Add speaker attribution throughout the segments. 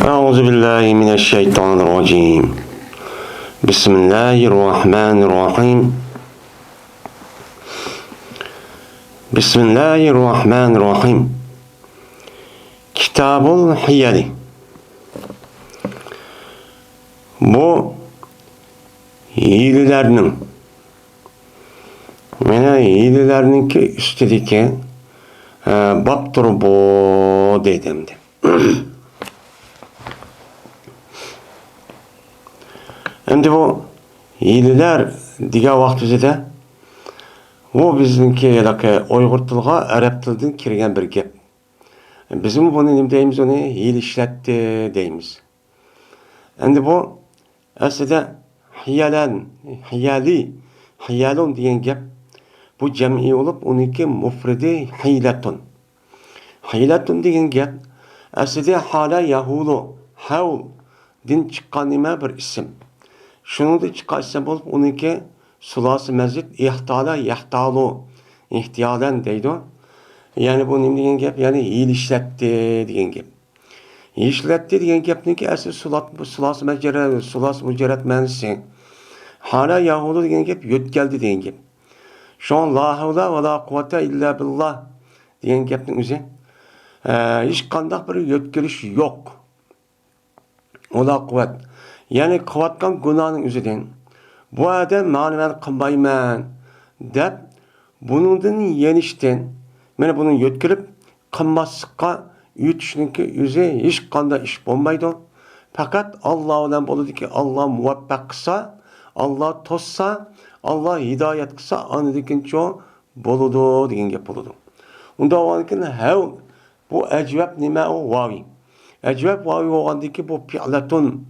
Speaker 1: أعوذ بالله من الشيطان الرجيم. بسم الله الرحمن الرحيم. بسم الله الرحمن الرحيم. Kitabul Hiyali. Bu hilelerinin hilelerninki üstedeki baptır bu dedimdi. Endi bu hileler diye vaqtida bu bizninki Uyg'ur tiliga arab tilidan kirgan bir gap. Bizim bunu nima deymiz, onu hile ishlatdi deymiz. Endi bu aslida hiyalun degan gap bu jam'i bo'lib, uniki mufridi hilatun. Hilatun degan gap aslida hala yahulu, haul din chiqqan nima bir ism. Şunu da çıkarsa bulup onunki sulası mezit yahtalu ihtiyalen deydi. Yani bu ne diyen gap? Yani iyil işletti diyen gap. İyil işletti diyen gapniki asıl sulası mücerret mənisi. Hala yahudu diyen gap yötkeldi diyen gap. Şu an la havla ve la kuvvete illa billah diyen gapnin üzü. Hiç kandak bir yötkeliş yok. O da kuvvet. Yani kıvatkan günahın üzerinden bu adam mağlumen kılmayman dep bunun yenişten bunun yötkülüp kılmasıkka yutuşunki yüze hiç kanda iş olmaydı. Fakat Allah olan boludu ki Allah muvaffak kısa, Allah tossa, Allah hidayet kısa anıdikin çoğu boludu diyen gap boludu. Onda olankin bu ecvab nime o vavi. Ecvab vavi oğandaki bu fi'latun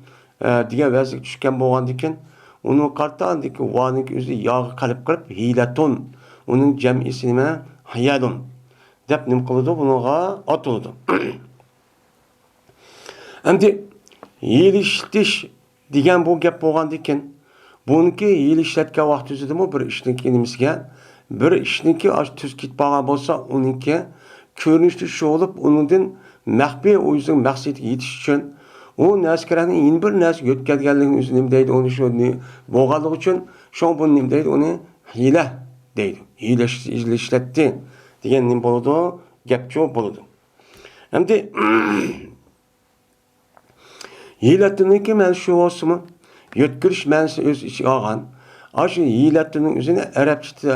Speaker 1: diye vaziyet düşken boğandikin onun kartandaki vanik üzü yağı kalıp kırıp hilatun onun cem'isi nime hiyalun dep nim kılıdı bunuğa atıldı. Endi yiliştiş diyen bu gap boğandikin bununki yilişletke vaqt üzüdü mü bir işinki nimizge bir işinki aç tüz kitbağa bolsa onunki körünüştü şu olup onundan mahbi o yüzden maksidi yetiş için o naskaraning yeni bir nas yötkazganligini o'zi nima deydi, onu shu bo'lganligi uchun shu buni nima deydi, uni hiyla deydi. Hiyla ishlatdi degan nima bo'ladi, gapcho bo'ladi. Endi hiylatiniki men shu bo'lsinmi? Yötkirish ma'nosi o'z ichiga olgan. Shu hiylatining o'zini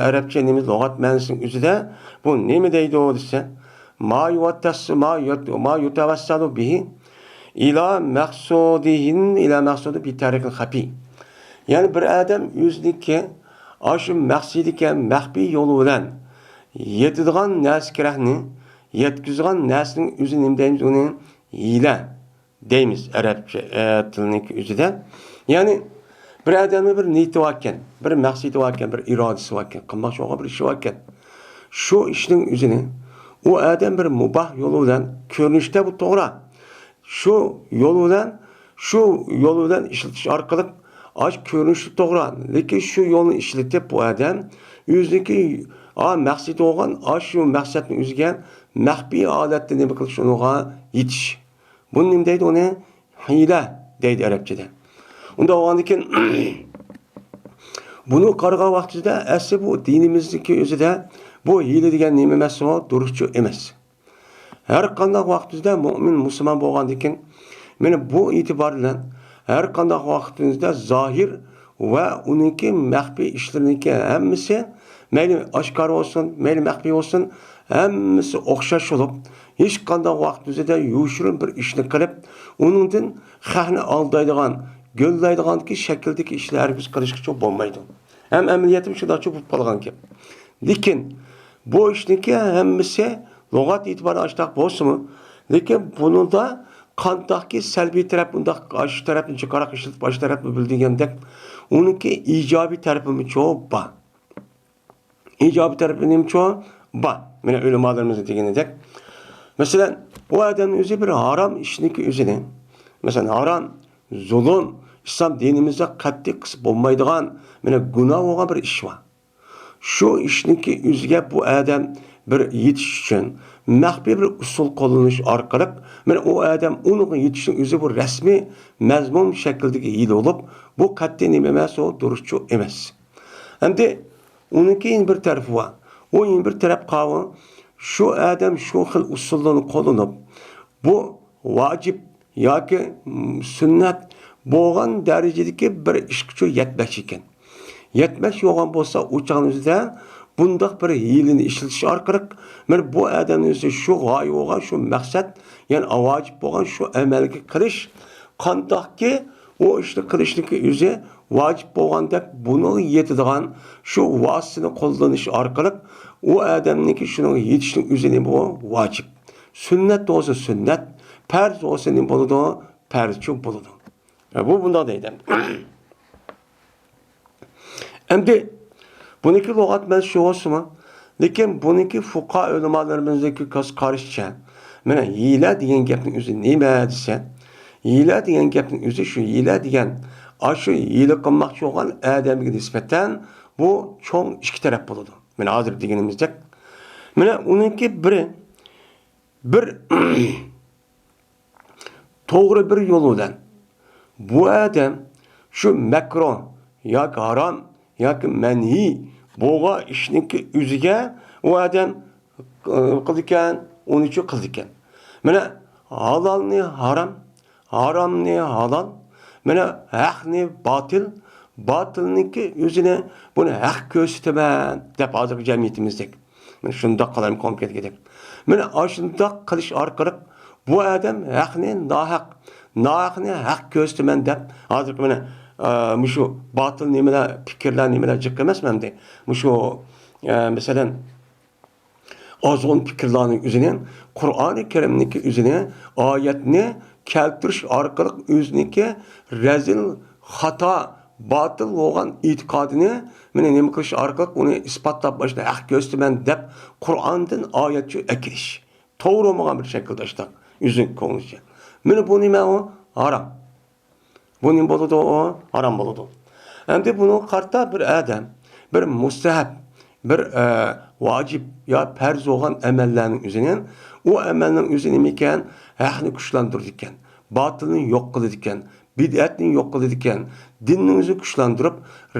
Speaker 1: arabcha nima lug'at ma'nosining o'zida bu nima deydi desa, ma yutavassalu bihi ila maqsudu bir tarikil hapi. Yani bir adam o'ziniki shu maqsadiga maxfiy yo'li bilan yetadigan narsalarni yetkazgan narsaning o'zi nima deymiz, uni hiyla deymiz arabcha tilining o'zida. Yani bir adamning bir niyati bor ekan, bir maqsadi bor ekan, bir irodasi bor ekan, qilmoqchi bo'lgan bir ishi bor ekan. Shu ishning o'zini u adam bir mubah yo'li bilan ko'rinishda bu to'g'ri. Şu yolundan işletiş arkalık aç görünüşü doğru. Lekin şu yolunu işletip bu adam yüzdeki maksidi olan şu maksatını üzgen mahbi aletini ne bakıl şunuğa yetiş. Bunun neydi deydi, onu hile deydi Arapçada. Onda o andikin bunu karga vaktinde asli bu dinimizdeki özü de bu hile degen neme emesi o duruşçu emez. Her qandaq vaqtida mu'min musulmon bo'lgandikin, mana bu e'tiborla har qandaq vaqtimizda zohir va uniki maxfiy ishlarniki hammasi mayli oshkor bo'lsin, mayli maxfiy bo'lsin, hammasi o'xshash bo'lib, hech qandaq vaqtimizda yushirin bir ishni qilib, uningdan xalqni aldaydigan, go'llaydiganki shakldagi ishlar biz qilishga bo'lmaydi. Ham amaliyatim shunday bo'lib qolgan gap. Lekin bu ishniki hammasi lug'at e'tibori açtaq bo'lsa-mu, lekin bunida qandaqki salbiy taraf, undaq ash tarafni chiqaroq ishlatib, ash tarafni bildigandek, uniki ijobiy tarafimi cho'q bor. Ijobiy tarafi nima cho'q bor. Mana ulamolarimiz deganidek, masalan, u odamning o'zi bir harom ishniki o'zini, masalan, harom, zulm, islom dinimizda qattiq qilib bo'lmaydigan, mana gunoh bo'lgan bir ish bor. Şu işniki o'ziga bu odam bir yetiş için maxfiy bir usul qo'llanish orqali mana u odam uni yetishning o'zi bu rasmiy mazmun shaklidagi hiyla bo'lib, bu qat'iy nima emas, u durustchu emas. Hamda uniki bir tarafi bor. O bir taraf qavi şu odam shu xil usullarni qo'llanib, bu vacib yoki sunnat bo'lgan darajadagi bir ishga yetmoqchi ekan. Yetmoq yo'g'on bo'lsa, o'chog'imizda bundaq bir hiyilini ishlatish orqali mana bu odamning o'zi shu g'oya bo'lgan, shu maqsad, ya'ni vojib bo'lgan shu amalga qilish, qandoqki o ishni qilishniki o'zi vojib bo'lgandek buni yetadigan shu vositani qo'llanish orqali u odamniki shuni yetishning o'zini bu vojib. Sunnat bo'lsa sunnat, farz bo'lsa nima bo'ladi? Farzchi bo'ladi. Bu bunday deydi. Endi buniki lug'at bilan shu bo'lsa, lekin buniki fuqaho ulamolarimizdagi qarashcha, mana hiyla degan gapning o'zi nima desa, hiyla degan gapning o'zi shu hiyla degan, shu hiyla qilmoqchi bo'lgan odamga nisbatan bu cho'ng ikki taraf bo'ladi. Mana hozir deganimizdek, mana uniki bir to'g'ri bir yo'l bilan bu odam shu makruh yoki harom yoki manhi bo'lgan ishniki o'ziga u odam qildi ekan, uni uchun qildi ekan. Mana halolni harom, haromni halol, mana haqni botil, botilniki o'zini buni haq ko'rsataman deb hozirgi jamiyatimizdek. Mana shundoq qalam konkretgidek. Mana shundoq qilish orqali bu odam haqni nohaq, nohaqni haq ko'rsataman deb hozirgi mana shu botil nimalar, fikrlar nimalar jiq emasman de. Shu masalan ozg'un fikrlarning o'zini Qur'oni Karimniki o'zini oyatni keltirish orqali o'ziniki razil, xato, botil bo'lgan e'tiqodini mana nima qilish orqali uni isbotlab boshla haq ko'rsataman deb Qur'ondan oyatcha akilish. To'g'ri bo'lmagan bir shaklda ishtaq o'zing ko'ngilcha. Mana bu nima u? Harom. Bu nima bo'ladi? O harom bo'ladi. Endi buni qarta bir odam, bir mustahab, bir vojib yo farz bo'lgan amallarning o'zini, u amalning o'zi nima ekan? Haqni kuchlantiradi ekan, botilni yo'q qiladi ekan, bid'atni yo'q qiladi ekan, dinni o'zi kuchlantirib,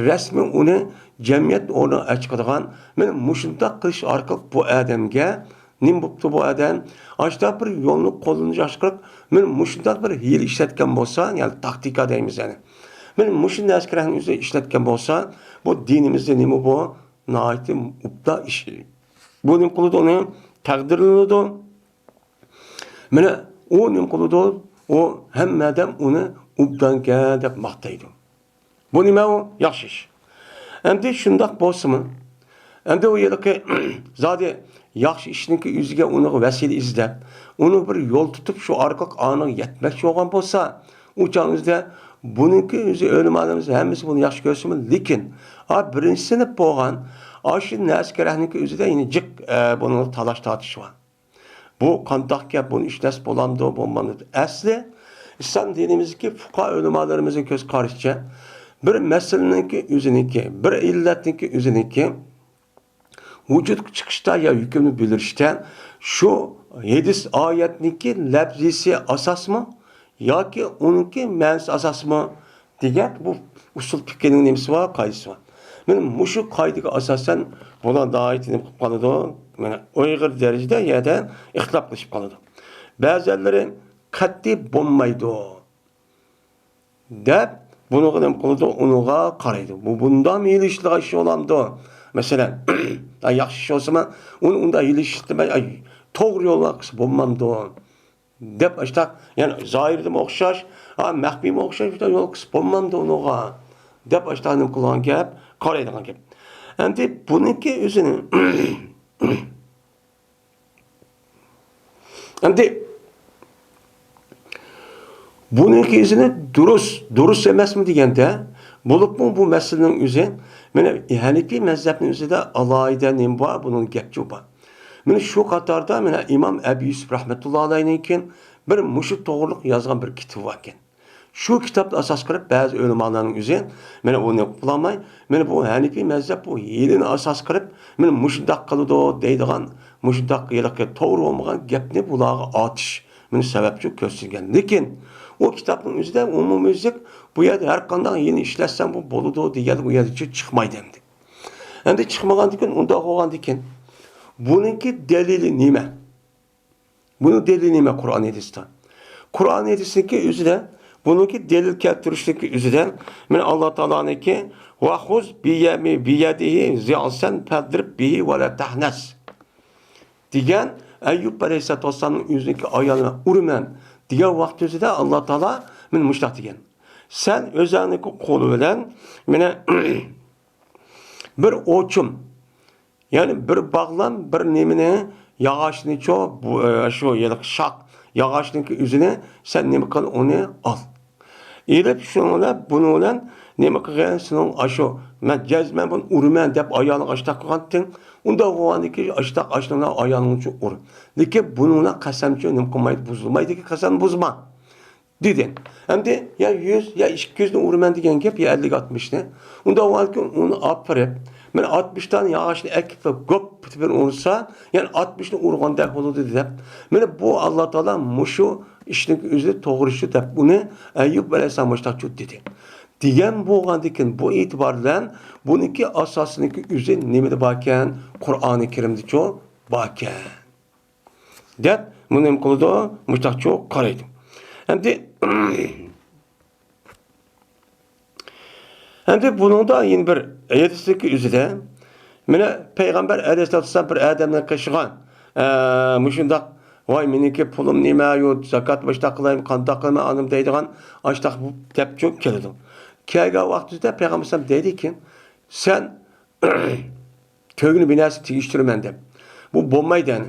Speaker 1: rasman uni jamiyat o'rniga chiqadigan, mana mushundoq qilish orqali bu odamga nim bo'pti bu odam? Ashta bir yo'lni qo'llanish orqali men mushundoq bir hiyl ishlatgan bo'lsa, ya'ni taktika deymiz yani. Men mushundoq askarlarni o'zi ishlatgan bo'lsa, bu dinimizda nima bu? Nihoyatda ubda ish. Bu nim qiladi uni taqdirlanadi. Mana u nim qiladi, u hammadan uni ubdanga deb maqtaydi. Bu nima u? Yaxshi ish. Endi shundoq bo'lsa-mi? Endi u yerga zodi yaxshi ishniki o'ziga uni vasila izlab, uni bir yo'l tutib shu orqali aniq yetmoqchi bo'lgan bo'lsa, u chog'ingizda buniki o'zi o'limalarimiz hammasi buni yaxshi ko'rsin, lekin birinchi sinf bo'lgan shu naskarahniki o'zida yine jiq buni talash tortish bor. Bu qandoq gap, buni ishlash bo'lamdi, bo'lmadi. Asli islom dinimizdagi fuqaho o'limalarimizning ko'z qarashicha bir masalaninki o'ziniki, bir illatniki o'ziniki vücut çıkışta ya hükümünü bildirişte şu hadis ayetniki lafzisi asas mı ya ki onunki mens asas mı diye bu usul fikrinin nemsi var, kayısı var. Benim muşu kaydığı asasen buna daha etinip kalıdı. Yani Uygur derecede ya da ihtilaflaşıp kalıdı. Bazıları katli bulmaydı. Dep bunu kadar kalıdı, onuğa karaydı. Bu bundan iyilişli aşı olamdı. Mesela yaxshi ish olsa, uni unda ilishtirmay, to'g'ri yo'lga qilsa bo'lmamdi deb ashta, ya'ni zohirdimi o'xshash, maxfiymi o'xshash yo'l qilsa bo'lmamdi unuga deb ashta nim qilgan gap, qaraydigan gap. Endi buniki o'zini endi buniki o'zini durust emasmi deganda, bo'libmi bu masalaning o'zi mana Hanifi mazhabning o'zida alohida nim bor, buning gapchi bor. Mana shu qatorda mana Imom Abu Yusuf rahmatullohi alayhining bir mushuk to'g'riliq yozgan bir kitob bor ekan. Shu kitobni asos qilib ba'zi ulamolarning o'zi mana uni qilmay, mana bu Hanifi mazhab bu yilini asos qilib, mana mushundoq qiladi deydigan muşundaq yılıqqa to'g'ri bo'lmagan gapni bularga atish meni sababchi ko'rsatilgan. Lekin o kitobning o'zida umumyüzlik bu yerda har qanday yeni ishlatsam bu bo'ladi degan bu yerda chiqmaydi endi. Endi chiqmagandan keyin unda bo'lgandan keyin buningki dalili nima? Bunun delili nima Qur'on hadisda? Qur'on hadisiki o'zida buningki delil keltirishligi o'zida men Alloh taolaniki va xuz biyadihi zi'san fadrib bihi va la tahnas degan Ayyub alayhissalatu vassalamning o'ziniki ayolini urman degan vaqt o'zida Alloh taolo men mushtaq degan. Sen o'zingning qo'li bilan meni bir o'chim yani bir bağlam bir nemini yağaçını çok şu yılık şak yağaçının üzerine sen ne bakın onu al. İlip şununla bunu olan ne bakın şunun aşo ben cezmen bunu urmen dep ayağını açtak kantın. Onda o andaki açtak açtığında ayağını çok ur. Dike bununla kasamçı ne komaydı bozulmaydı ki kasam bozma. Dedin. Hem de ya 100 ya 200'ün urmen diyen gep ya 50-60 ne. Onda o andaki onu apırıp ben 60 tane yağışını ekip ve gop bir olursa yani 60'ını urgan dek olurdu deyip. Ben bu Allah Teala muşu işin üzeri doğrusu deyip bunu Eyyub Aleyhisselam baştakçı dedi. Diyen bu olgandikin bu itibarla bununki asasındaki üzeri nemede bakken Kur'an-ı Kerim'de çok bakken. Deyip bunu emkuluda baştakçı karaydı. Hem de hem de bunun da yine bir ayetindeki üzere mene Peygamber Aleyhisselam bir adamdan kaşıgan muşundak vay meniki pulum nima yok zakat başta kılayım kanda kılma anım deydiğen açtak bu tep çok keledi. Kelga vaktinde Peygamber Aleyhisselam dedi ki sen köyünü binası tigiştirmen de. Bu bombaydı yani.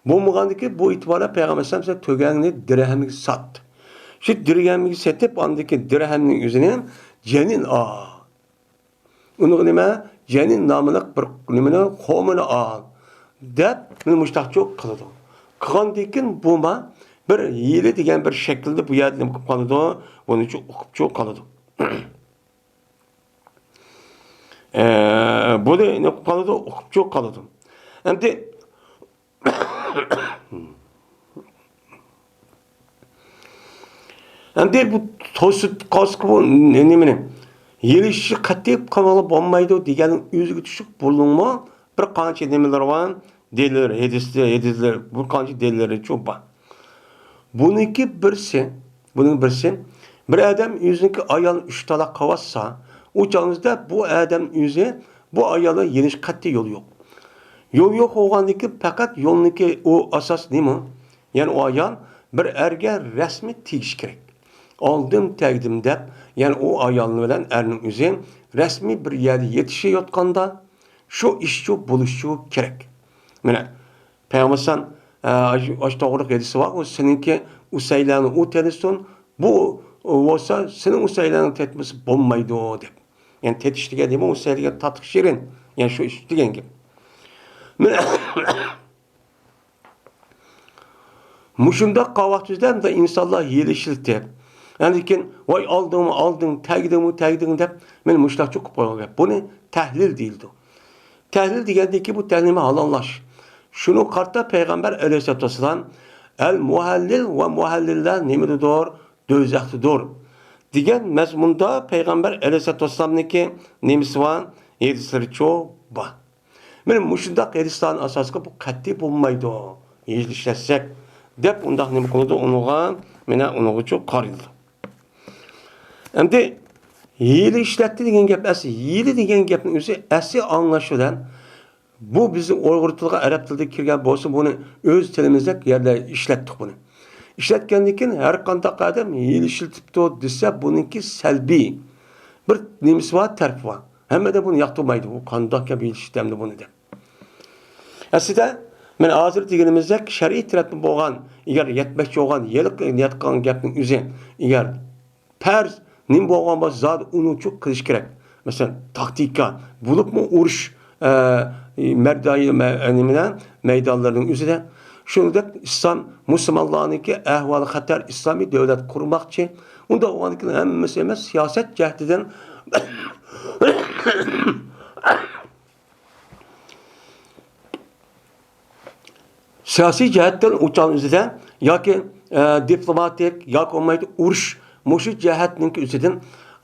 Speaker 1: Bombagandaki bu itibarla Peygamber Aleyhisselam size tögenini dirhemini sattı. Şu dirhemini satıp andaki dirheminin üzerine cenin Onu nima cenin namılık bir nimini qomini al deb meni mushtaqchoq qiladi. Qilgandan buma bir yili degan bir shaklda bu yerda nima qilib qoladi, buni uchun o'qibchoq qoladi. Bu da nima qilib qoladi, o'qibchoq qoladi. Endi endi bu to'sib qosqi bu nimani Yelişi qattiq qamali bo'lmaydi deganing o'ziga tushib bo'ldingmi? Bir qancha nimalar var, delillar, hadislar, bu qancha delillari cho'pa. Buniki birsi, bir adam o'ziniki ayol 3 taloq qavassa, o chog'ingizda bu adam o'zi bu ayolga yelish qattiq yo'l yo'q. Yo'l yo'q bo'lgandiki faqat yo'lniki o asas nima? Ya'ni o ayol bir erga rasmiy tegish kerak. Aldım təqdim deb, yəni o ayolni bilan erning o'zi rasmiy bir yerda yetishayotganda shu ishchi bo'lishi kerak. Mana Payg'ambar ash to'g'ri hadisi bor, o seninki usaylani u tenisun, bu bo'lsa sening usaylani tetmasi bo'lmaydi deb. Yani tetish degan nima? Usayliga tatıq shirin. Yani shu ish degan gap. Mana mushunda qavaqtizda da insonlar yelishiltib yani ki vay aldın, tagdin deb men mushtaqchi qilib qo'ygan. Buni tahlil deyildi. Tahlil degandiki bu tahlilni halollash. Shuni qarta Peygamber Aleyhisselatü Vesselam el muhallil ve muhallillar nimidir? Do'zaxdir. Degan mazmunda Peygamber Aleyhisselatü Vesselam'niki nemisi var, hadisleri çok var. Men mushundaq hadislarning asosiga bu qat'iy bo'lmaydi. Yezishlasak deb undaq nima qildi? Unuga mena unuga çok qaraydi. Endi yili ishlatdi degan gap asli yili degan gapning o'zi asli anlashulan bu bizning Uyg'ur tiliga arab tilida kirgan bo'lsa buni o'z tilimizda yerda ishlatdik buni. Ishlatgandan keyin har qanday odam yili ishlatibdi desa buningki salbiy bir nimasi bor, taraf bor. Hammada buni yoqtirmaydi. Bu qanday gap ishlatdi buni deb. Aslida men hozir deganimizda shar'iy tarafdan bo'lgan, agar yetmoqchi bo'lgan yiliq niyatqan gapning o'zi agar farz nim bo'lgan bo'lsa zot uni çok qilish kerak. Mesela taktika bulupmu urush meydanlarının o'zida shuningdek islom musulmonlarniki ahvoli xatar islomiy davlat qurmoqchi. Unda o'g'aniki hammasi emas, siyosat jihatidan siyosiy jihatdan o'chal o'zida yoki diplomatik yoki olmaydi urush mushu jihatning o'zidan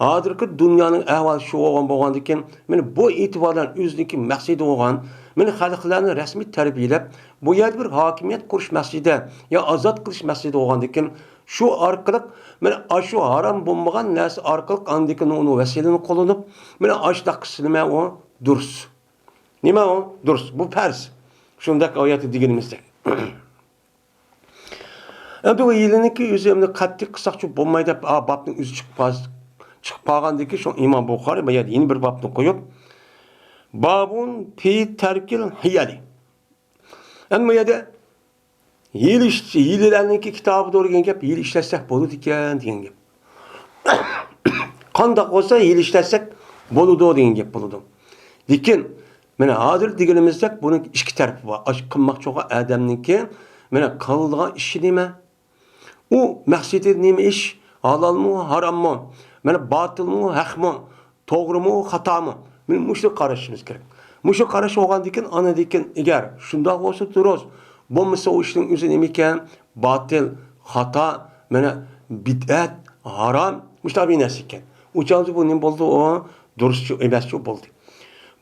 Speaker 1: hozirgi dunyoning ahvoli shu bo'lgandan keyin mana bu e'tiborlar o'ziniki maqsadi bo'lgan mana xalqlarni rasmiy tarbiyalab bu yerda bir hokimiyat qurish maqsadida yo ozod qilish maqsadida bo'lgandan keyin shu orqali mana shu harom bo'lmagan narsa orqali andikin uni vasilani qo'llanib mana ashdaq qilma u durust. Nima u? Durust. Bu farz. Shunday oyat deganimizdek. Endi o yilniki o'zimni qattiq qilsaqchi bo'lmaydi deb babning o'zi chiqib qolgandiki shu Imom Buxoriy bu yerda yeni bir babni qo'yib babun fi tarkil hiyali. Endi bu yerda yillarniki kitobi degan gap yil ishlasak bo'ladi ekan degan gap. Qanday bo'lsa yil ishlasak bo'ladi degan gap bo'ladi. Lekin mana hozir deganimizdek buning ikki tarafi bor. Ash qilmoqchi bo'lgan odamniki mana qiladigan ishi nima? U maqsadi nima ish? Halalmi, harommi? Mana botilmi, haqmi? To'g'rimi, xatomi? Men mushni qarashimiz kerak. Mushni qarash bo'lgandan keyin ana dekin agar shundoq bo'lsa durust, bo'lmasa o ishning o'zi nima ekan? Botil, xato, mana bid'at, harom, mushtabiy narsa ekan. O'chaldi bu nima bo'ldi? O durust emaschi bo'ldi.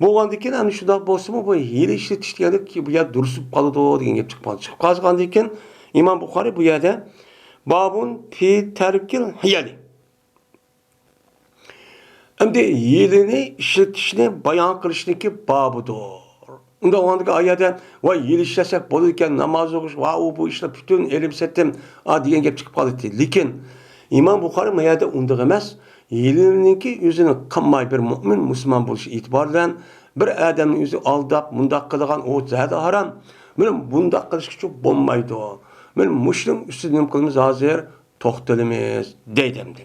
Speaker 1: Bo'lgandan keyin ana shundoq bo'lsa-mu bu hiyla ishlatish deganki bu yer durust qoladi degan gap chiqib qoldi. Chiqib qolgandan keyin Imom Buxoriy bu yerda babun fi tarkil hiyali. Endi yilini ishlatishni bayon qilishniki babudir. Unda o'ndagi oyatda va yil ishlasak bo'ladi ekan, namoz o'qish va bu ishlar butun ilm setim degan gap chiqib qoldi. Lekin Imom Buxoriy bu yerda unday emas. Yilniki o'zini qilmay bir mu'min musulmon bo'lishi e'tibordan bir odamning o'zi aldab bundoq qilgan o zada harom. Men bundoq qilish uchun bo'lmaydi. Men mushlim ustida nima qilamiz hozir to'xtalamiz deydimdi.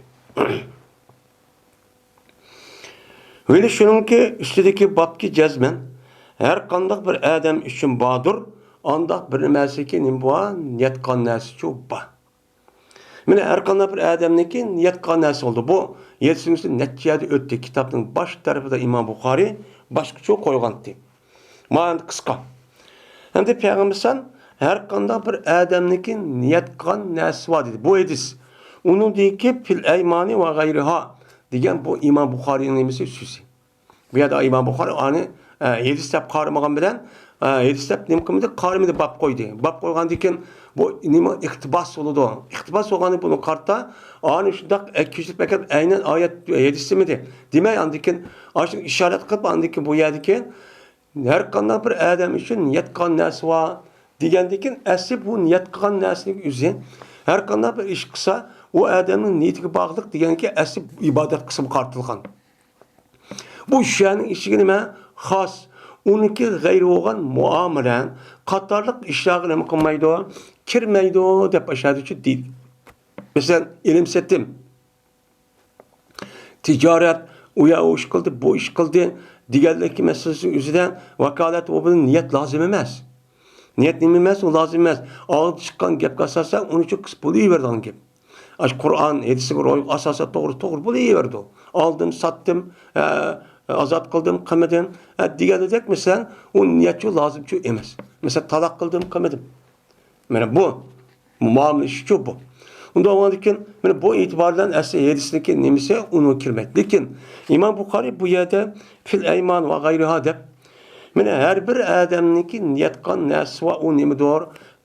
Speaker 1: Öyle shuningki ustidagi babki jazman har qanday bir odam uchun bordir, andaq bir narsaki nima bor, niyat qilgan narsa bor. Mana har qanday bir odamniki niyat qilgan narsa bo'ldi. Bu yetsinisi natijada o'tdi. Kitobning bosh tarafida Imom Buxoriy boshqacha qo'ygandi. Mana qisqa. Endi payg'ambarsan har qanday bir odamniki niyat qilgan narsa bor dedi. Bu hadis. Uningdiki fil aymani va g'ayriha degan bu Imom Buxoriyning nimasi xususi. Bu yerda Imom Buxoriy ani hadis deb qaramagan bilan hadis deb nima qilmadi? Qarimida bab qo'ydi. Bab qo'ygandan keyin bu nima iqtibos bo'ladi. Iqtibos bo'lgani buni qarta ani shundaq kishlik pakat aynan oyat hadismidi. Demay andikin shu ishorat qilib andikin bu yerdagi har qanday bir odam uchun niyat qilgan narsa bor degandan keyin asli bu niyat qilgan narsaning o'zi har qanday bir ish qilsa u odamning niyatiga bog'liq deganki asli ibodat qismi qartilgan. Bu ishning ishiga nima xos uniki g'ayri bo'lgan muomala qatorliq ishlarga nima qilmaydi, kirmaydi deb ashadichi deydi. Masalan, ilm setim, tijorat, u ish qildi, bu ish qildi deganlik masalasi o'zidan vakolat va buni niyat lozim emas. Niyat nima emas, u lozim emas. Olib chiqqan gapga asosan uni uchun qis bo'laveradigan gap. Qur'on hadisiga asosan to'g'ri bo'laverdi. Oldim, sotdim, azod qildim, qilmadim deganidek masalan u niyatchi lozimchi emas. Masalan, taloq qildim, qilmadim. Mana bu muomala ishi bu. Unda o'g'andikin mana bu e'tibordan asli hadisniki nimasi uni kirmaydi. Lekin Imom Buxoriy bu yerda fil ayman va g'ayriha deb mana har bir odamniki niyat qilgan narsa va u nimadir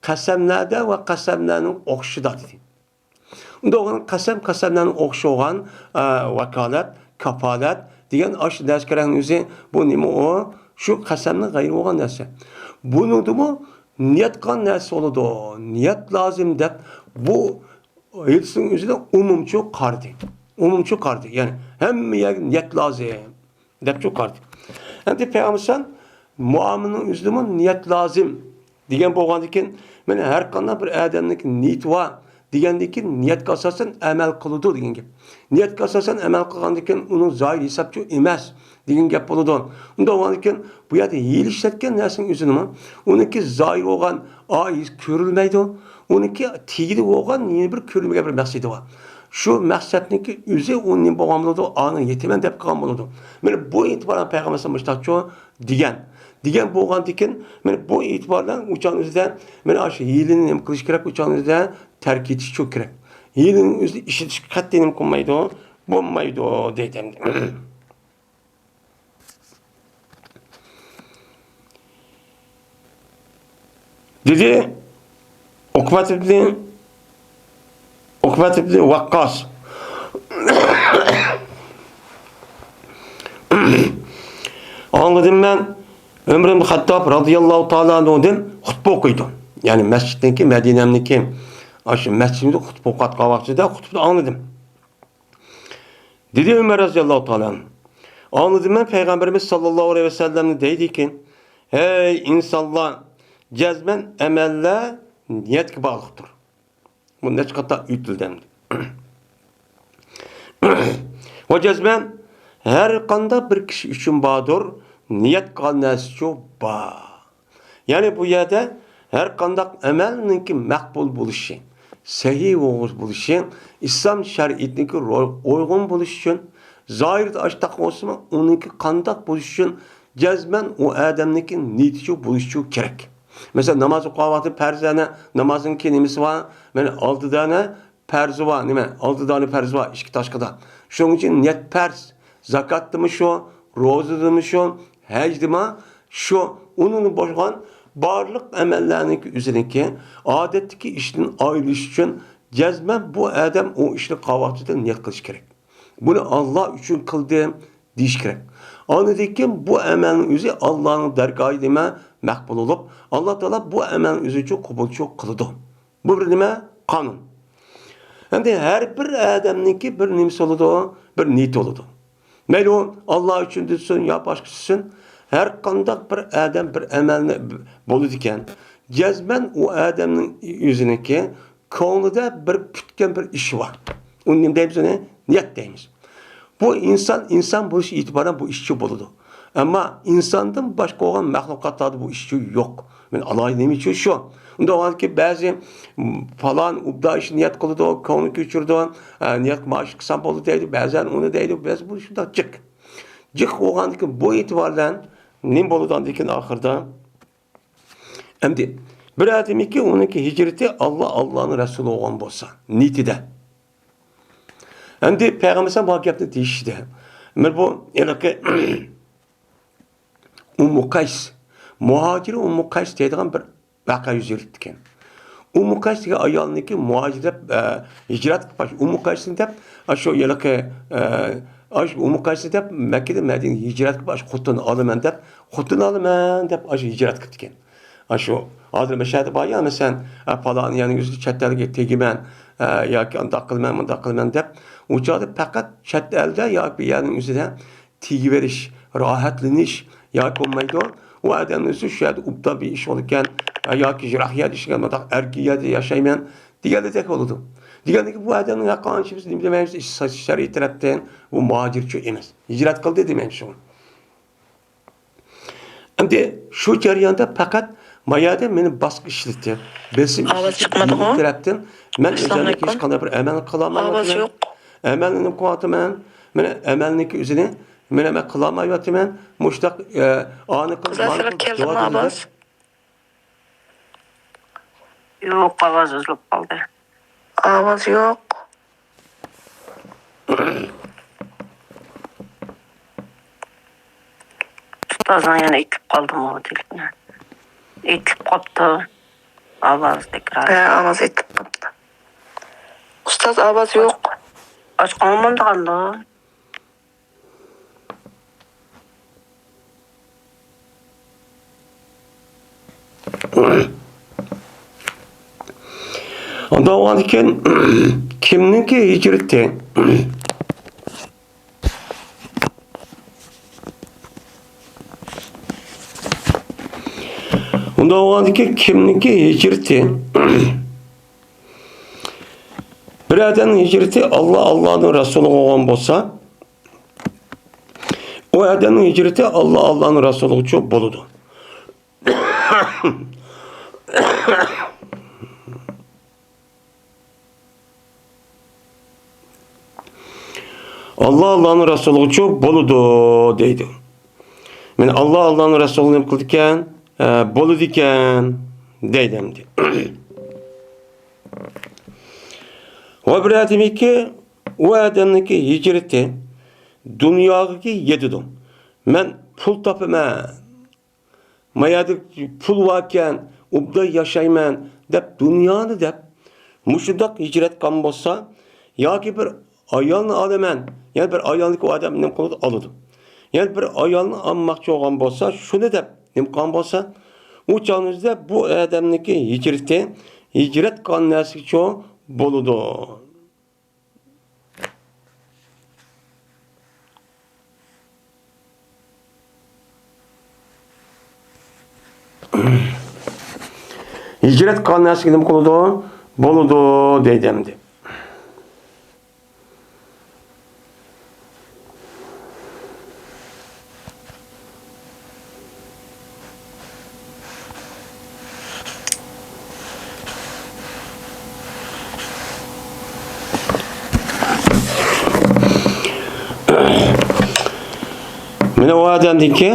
Speaker 1: qasamlarda va qasamlarning o'xshida dedi. Unda o'g'an qasamlarning o'xshagan vakolat, kafolat degan ash daskarang o'zi bu nima o shu qasamning g'ayri bo'lgan narsa. Buningmi niyat qilgan narsa bo'ladi. Niyat lozim deb bu hechsin o'zida umumchi qardi. Umumchi qardi. Ya'ni hammaga niyat lozim deb chu qardi. Endi payg'ambarsan muomalaning o'zida niyat lozim degan bo'lgandan keyin mana har qanday bir odamning niyati bor degandan keyin niyatga asosan amal qiladi degan gap. Niyatga asosan amal qilgandan keyin uning zoir hisobchi emas degan gap bo'ladi. Unda bo'lgandan keyin bu yerda yil ishlatgan narsaning o'zi nima? Uniki zoir bo'lgan oiz ko'rilmaydi. uniki tegidi bo'lgan yana bir ko'rilmagan bir maqsadi bor. Shu maqsadniki o'zi uning bo'lgan bo'ladi, ani yetaman deb qolgan bo'ladi. Mana bu e'tiboran payg'ambar mushtacho degan bo'lgandan keyin mana bu e'tibordan uchon o'zida mana shu yilini nima qilish kerak, uchon o'zida tark etish çok kerak. Yilini o'zi ishitish qat'iy nima qilmaydi, bo'lmaydi deydim. Dedi Ukbat ibn Vakkas anladım ben Ömrüm Hattab radıyallahu ta'ala anhu'dan hutbe okuydu. Yani mescitteki Medine'mdeki aşı mescidimde hutbe okuyat kavakçıda hutbe anladım. Dedi Ömer radıyallahu ta'ala anladım ben Peygamberimiz sallallahu aleyhi ve sellem'in deydi ki hey insanlar cezmen emelle niyet bağlıktır. Bu ne çıkartta ütüldemdi. O cezmen her kanda bir kişi için bağdır. Niyet kalnesi çok bağ. Yani bu yerde her kandak emelninki makbul buluşu, sahih buluşu, İslam şeriatindeki uygun buluşu, zahirde açtak olsun onunki kandak buluşu, cezmen o adamdaki niyeti buluşu gerek. Mesela namazı kavvatı perzane, namazın kelimesi var, yani 6 tane perzi var, değil mi? 6 tane perzi var, iki taşkada. Şunun için niyet perz, zakattı mı şu, rozadı mı şu, hecdi mi şu, onun boşkan barlık emellerinin üzerindeki adetteki işinin ayrılışı için cezmen bu adam o işini kavvatıda niyet kılış gerek. Bunu Allah için kıldığım diş gerek. Anladığım bu emelin üzeri Allah'ın dergahı deme makbul olup Allah Teala bu emelin üzeri çok kabul çok kıldı. Bu bir nime kanun. Hem de her bir adamınki bir nimsi oldu, bir niyet oldu. Meyli Allah için düşsün ya başkasısın. Her kandak bir adam bir emelini bulurken cezmen o adamın yüzündeki konuda bir pütken bir işi var. Onun deyimiz ne? Niyet deyimiz. Bu insan bu iş itibaren bu işçi buldu. Ama insandan başka olan mahlukatlarda bu işçi yok. Yani Allah neymiş şu. Onda o ki bazı falan ubda işi niyet kıldı, konu küçürdü, niyet maaşı kısa buldu deydi, bazen onu deydi, bazen bu şurada cık. Cık olan ki bu itibarla ne boludan dikin ahırda. Hem de bir adam ki onunki hicreti Allah'ın Resulü olan bolsa, nitide. Hem de Peygamber'e vakıfta değişti. Ama bu yani Ummu Kays, muhacir Ummu Kays dediğim bir vaka yüz yürüttüken. Ummu Kays diye ayağındaki muhacirde hicret baş. Ummu Kays'ın da şu yani Ummu Kays'ın da Mekke'de Medine hicret baş. Kutunu alımen de hicret gittiken. Şu adı meşahede bayağı mesela falan yani yüzü çetlerge tegimen ya ki dakılmen de uçağı fakat çetlerde ya bir yerin üzerine tigi veriş, rahatlaniş ya konmaydı. O adamın üstü şöyle upta bir iş olurken ya ki jirahiyat işgal erkiyat yaşaymayan diğer tek oldu. Diğer ki bu adamın yakın şeyimiz dememiz şer'i taraftan bu muhacir çok emez. Hicret kıldı demem şu. Hem de şu cereyanda fakat mayada beni baskı işletti. Besim taraftan ben özellikle hiç kadar bir emel kılamam.
Speaker 2: Ağız yok.
Speaker 1: Emelini kuatımın, emelini üzerine ben kılamayatım ben muştak anı
Speaker 2: Kızlar keldim ağız.
Speaker 3: Yok, ağız üzülüp kaldı.
Speaker 2: Ağız yok.
Speaker 3: Ustazdan yana itip kaldım o telefonu. İtip koptu. Ağız tekrar.
Speaker 2: Ağız etip kaptı. Ustaz ağız yok.
Speaker 3: Aç kalmadı kaldı.
Speaker 1: Onda o an iken kimninki hicretti? Onda o an iken kimninki hicretti? Bir adamın hicreti Allah'ın Resulü olan olsa o adamın hicreti Allah'ın Resulü çok boludu. Allah'ın Resulü uchun bo'ladi deydi. Men Allah'ın Resulü nima qildi ekan? Bo'ladi ekan deydi endi. Va bir adamiki, o adamniki hicreti dunyoga yetdi. Men pul topaman. Mayada pul varken ubda yaşayman deb dunyoni deb mushundoq hijrat qilgan bo'lsa, yoki bir ayolni olaman, yani bir ayolni o adam nima qiladi oladi. Yani bir ayolni olmoqchi bo'lgan bo'lsa, shuni deb nima qilgan bo'lsa, u chog'ingizda bu odamniki hijrati hijrat qilgan narsaga bo'ladi. Hicret qilgan narsaga nima qiladi? Bo'ladi deydi endi. Mana o odamniki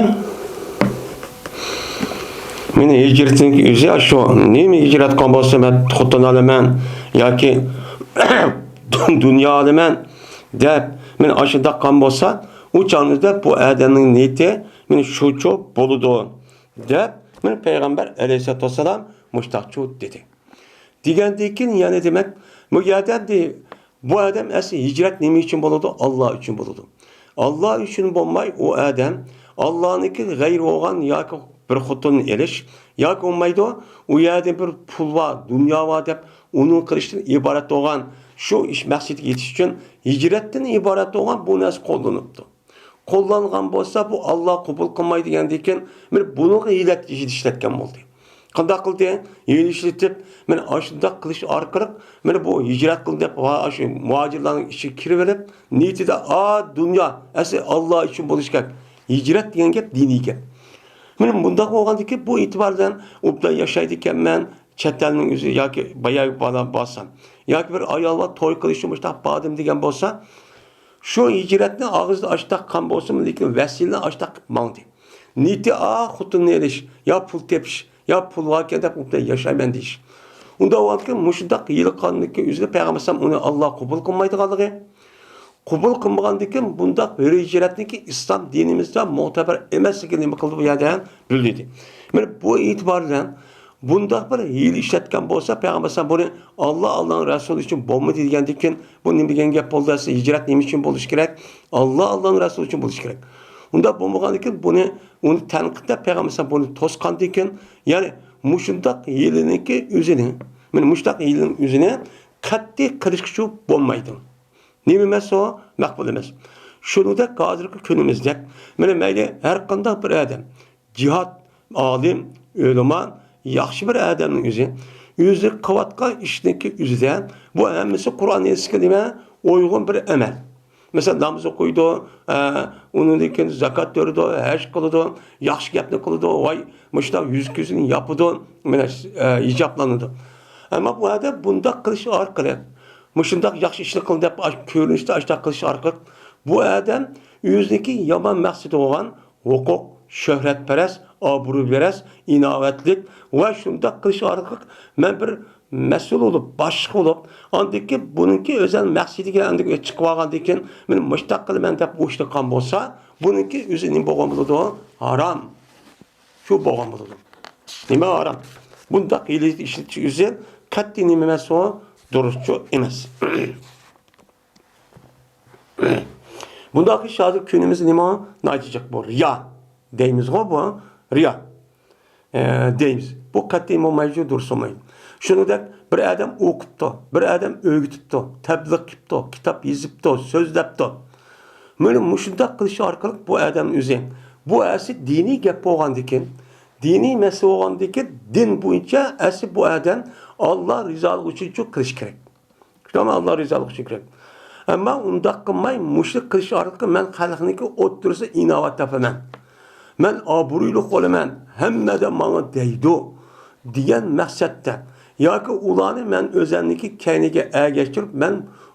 Speaker 1: meni hijratning o'zi shu. Nima hijrat qilgan bo'lsa, men xotin olaman yoki dunyo olaman deb men ashunda qilgan bo'lsa, u chog'ingizda bu odamning niyati meni shucho bo'ladi deb men payg'ambar alayhisolatu vasallam mushtaqchu dedi. Degandan keyin yana demak, bu odamda bu odam asli hijrat nima uchun bo'ladi? Alloh uchun bo'ladi. Alloh uchun bo'lmay u odam Allohniki g'ayri bo'lgan yoki bir xotin elish yoki bo'lmaydi, u yerda bir pul bor, dunyo bor deb uni qilishdan iborat bo'lgan shu ish maqsadiga yetish uchun hijratdan iborat bo'lgan bu narsa qo'llanibdi. Qo'llangan bo'lsa, bu Alloh qabul qilmaydi degandan keyin men buni ishlatgan bo'ldi. Qanday qildi? Ishlatib, men ashunda qilish orqali men bu hijrat qildim deb shu muhojirlarning ichiga kirib olib, niyatida dunyo asli Alloh uchun bo'lish kerak. Hijrat degan gap diniy gap. Men bunda bo'lgandiki bu e'tibordan ubda yashaydi ekanman, chet elning o'zi yoki bayag bola bo'lsam, yoki bir ayolga to'y qilishim mushtaq bodim degan bo'lsa, shu hijratni og'izda ashtaq qilgan bo'lsa, lekin vasilni ashtaq mangdi. Niyati xotinni elish, yo pul tepish, yo pul varken deb ubda yashayman deyish. Unda vaqtda mushundaq yili qonunga o'zida payg'ambar uni Alloh qabul qilmaydiganligi, qabul qilmagandan keyin bundaq bir hijratniki islom dinimizda mu'tabar emasligini nima qildi bu yerda bildirdi. Men bu e'tibordan bundaq bir hiyla ishlatgan bo'lsa, payg'ambar buni Allohning rasuli uchun bo'lmaydi degandan keyin bu nima degan gap bo'ldi? Hijrat nima uchun bo'lish kerak? Allohning rasuli uchun bo'lish kerak. Unda bo'lmagandan keyin uni tanqidda payg'ambar buni to'sqandan keyin, ya'ni mushundaq hiliniki o'zini, men mushtaq hilining o'zini qat'iy qilishchi bo'lmaydi. Nima emas o? Maqbul emas. Shuningdek, hozirgi kunimizda mana mayli har qanday bir odam, jihad, olim, ulamo, yaxshi bir odamning o'zi qilayotgan ishniki o'zida bu hammasi Qur'on esiga nima uyg'un bir amal. Mesela namoz o'qiydi, undan keyin zakot beradi, haj qiladi, yaxshi gapni qiladi, voy, mushta yuz ko'zini yopadi, mana hijoblanadi. Ammo bu odam bunda qilish orqali mushundaq yaxshi ishni qildi deb ko'rinishda ashta qilish orqali bu odam o'ziniki yomon maqsadi bo'lgan huquq, shuhratparast, obro'parast, inovatlik va shundaq qilish orqali men bir mas'ul bo'lib, boshqa bo'lib, andiki buningki o'zal maqsadiga andiki chiqib olgandan keyin men mushtaq qilaman deb o'shni qilgan bo'lsa, buningki o'zining bo'lgan bo'ladi, harom. Shu bo'lgan bo'ladi. Nima harom? Bundaq ishni o'zi qat'iy nima emas o? Durustçu emas. Bundaki hozir kunimiz nima naytacak bu? Riya deymiz bu. Riya deymiz. Bu qat'iy mavjud dursamaydi. Shuningdek bir odam o'qibdi, bir odam o'rgatibdi, tabliq qilibdi, kitob yozibdi, so'zlabdi. Mana shunday qilish orqali bu odam o'zi bu asli diniy gap bo'lgandikin, diniy masala bo'lgandikin din bo'yicha asli bu odam Allah rizalıq üçün qilish kerak. Şuna Allah rizalıq üçün kerak. Amma undaq qilmay mushrik qilish orqali men xalqniki o'ttirsa inovat topaman. Men obro'li bo'laman, hammada menga deydi degan maqsadda yoki ularni men o'zimniki kayniga ergashtirib men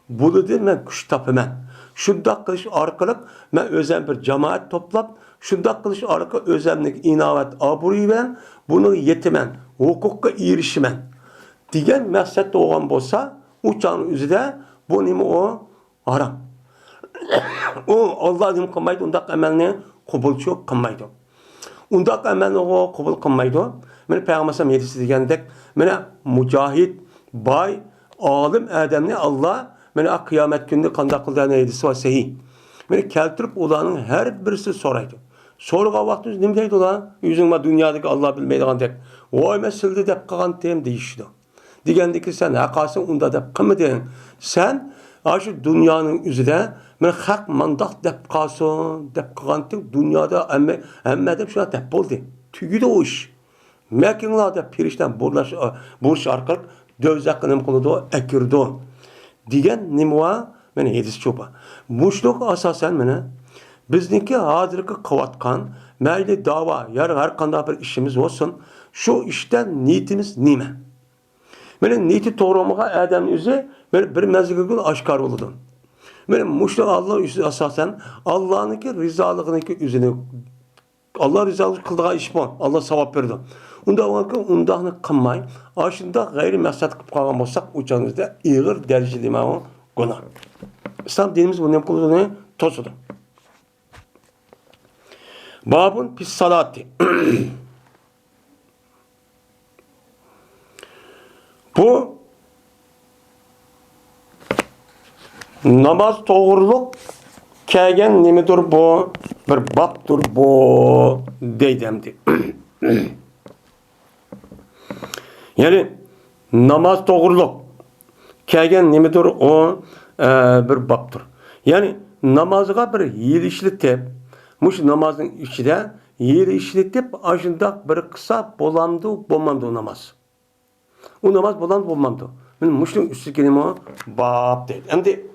Speaker 1: buludu men kuch tapaman. Şundaq qilish orqali men o'zim bir jamoat to'plab, shundaq qilish orqali o'zimning inovat obro'yi bilan buni yetiman, huquqqa erishiman degan maqsadda bo'lgan bo'lsa, u chog'ning o'zida bu nima o harom. O Allah nima qilmaydi, undaq amalni qabul qilmaydi. Undaq amalni qabul qilmaydi. Mana payg'ambar hadisi degandek, mana mujohid, boy, olim odamni Allah mana qiyomat kunida qanday qilgan hadisi va sahih. Mana keltirib ularning har birisi so'raydi. So'rgan vaqtda nima deydi ular? O'zingma dunyodagi Allah bilmaydigandek, "Voy, men sildi deb qilgandim" deyishdi. Degandiki sen haqasın unda deb qilmading. Sen shu dunyoning o'zida men haq mandaq deb qolsin deb qilgandim, dunyoda hamma deb shuna deb bo'ldi. Tugidi o ish. Mekinlar deb perishtan bo'lish orqali do'zaxga nima qiladi? Akirdi. Degan nima? Mana hadis cho'pa. Mushliq asosan mana bizniki hozirgi qilayotgan mayli da'vo, yar har qanday bir ishimiz bo'lsin, shu ishdan niyatimiz nima? Mana niyati to'g'rimiga odamning o'zi bir mazgilga oshkor bo'ladi. Mana mushliq Allah o'zi asosan Allohniki rizolig'iniki o'zini Allah rizolik qildigan ish bor. Allah savob berdi. Undaqni qilmay, shunda g'ayri maqsad qilib qolgan bo'lsak, o'changizda ig'ir darajada mana gunoh. İslam dinimiz bunu yapıldığını tosudu. Babun pis salati. Bu namaz doğruluk kelgen nimidir bu? Bir babdır bu deydemdi. Yani namaz doğruluk kelgen nimidir o? Bir babdır. Yani namazga bir yil işletip, muş namazın içinde yil işletip, aşında bir kısa bolandı, bolmandı o namaz. O namaz bolandı, bolmandı. Ben muşun üstü kelime o bab deydi. Hem de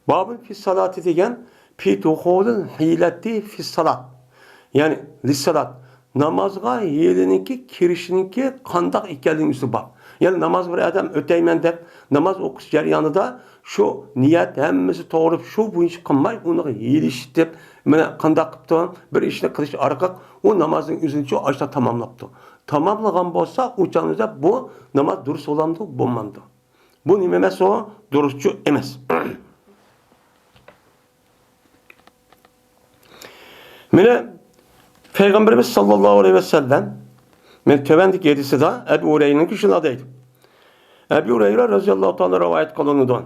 Speaker 1: babın fi salati degen, fi tuhulun hilati fi salat. Yani lissalat. Namazga yilininki, kirişininki kandak ikeldiğin üstü bab. Yani namaz bir adam öteymen dep, namaz okuş jaryanida şu niyet hemmesi to'g'ri şu bu ish qilmay, uni yelishib, mana qanday qilib bir ishni qilish orqali o namozning o'zini shu ashta tamomlabdi. Tamomlagan bo'lsa, o'chanizda bu namoz durust bo'lamdi, bo'lmadi. Bu nima emas o? Durustchu emas. Mana Peygamberimiz sallallohu aleyhi ve sellem men tövendeki hadisi de Ebu Hureyre'nin şuna deydi. Ebu Hureyre radıyallahu ta'ala rivayet kılınıdan.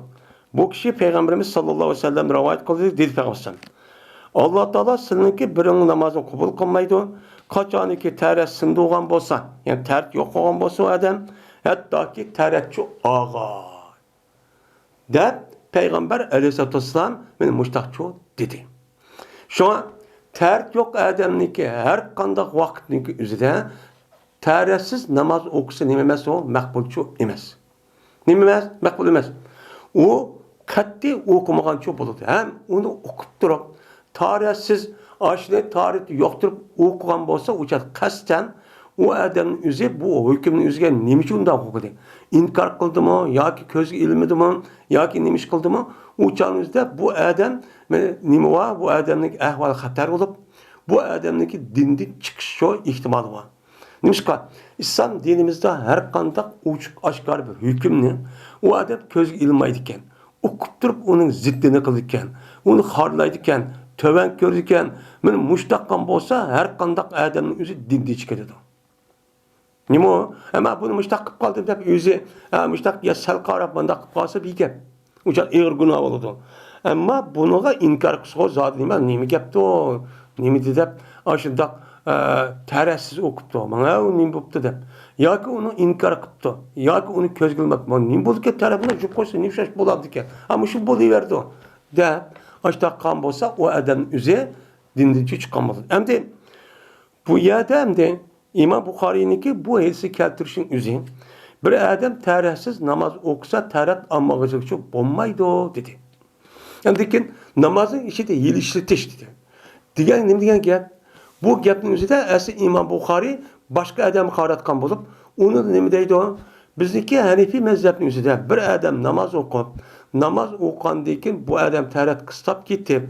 Speaker 1: Bu kişi Peygamberimiz sallallahu aleyhi ve sellem rivayet kıldı dedi Peygamber. Allah Teala seninki birinin namazını kabul kılmaydı. Kaçaniki tersinde olan bolsa, yani tert yok olan bolsa adam, hatta ki teretçi ağa. De Peygamber aleyhissalatü vesselam benim müştakçı dedi. Şu an tert yok adamniki her kandak vakitniki üzerinde teretsiz namaz okusa nime emas o? Makbulçu emas. Nime emas? Makbul emas. O qat'iy o'qimagancha bo'ladi. Ham uni o'qib turib, tarixsiz, ashli tarixi yo'qtirib o'qigan bo'lsa, o'sha qasddan u odamning o'zi bu hukmning o'ziga nima uchun undaq o'qidi? Inkor qildimi yoki ko'zga ilmidimi yoki nima ish qildimi? O'shaningizda bu odam nima va bu odamning ahvoli xatar bo'lib, bu odamniki dindan chiqishi ehtimoli bor. Nimishqa İslam dinimizde her qandaq ochiq oshkor bir hukmni u odam ko'zga ilmaydi ekan. O'qib turib uning ziddini qildi ekan, uni xorlaydi ekan, töven ko'rdi ekan. Mana mushtaqan bo'lsa, har qandaq odamning o'zi dindan chiqadi. Nima? Ama buni mushtaq qilib qoldim deb o'zi mushtaq ya sal qarab bundaq qilib qolsa bir gap. O'sha ig'ir gunoh bo'ladi. Ammo buniga inkor qilsa zot nima gapdi o? Nima deb ashundaq tarafsiz o'qibdi. Mana u nim bo'pti deb. Yoki uni inkor qilibdi, yoki uni ko'zga ilmabdi. Mana nim bo'ldi tarafini jup qo'ysa nimshash bo'ladi ekan. Ammo shu bo'laverdi deb ashtaqan bo'lsa, o odam o'zi dindan chiqqan bo'ladi. Endi bu yerda endi İmam Buxoriyniki bu hadisi keltirishning o'zi bir odam tarafsiz namoz o'qisa, taraf ammag'ichilik bo'lmaydi dedi. Lekin namozning ichida yil ishlatish dedi. Degan nima degan gap? Bu gapning o'zida asli İmam Buxoriy boshqa odam qaratgan bo'lib, uni nima deydi o? Bizniki Hanifi mazhabning o'zida bir odam namoz o'qib, namoz o'qigandan keyin bu odam tarat qistab ketib,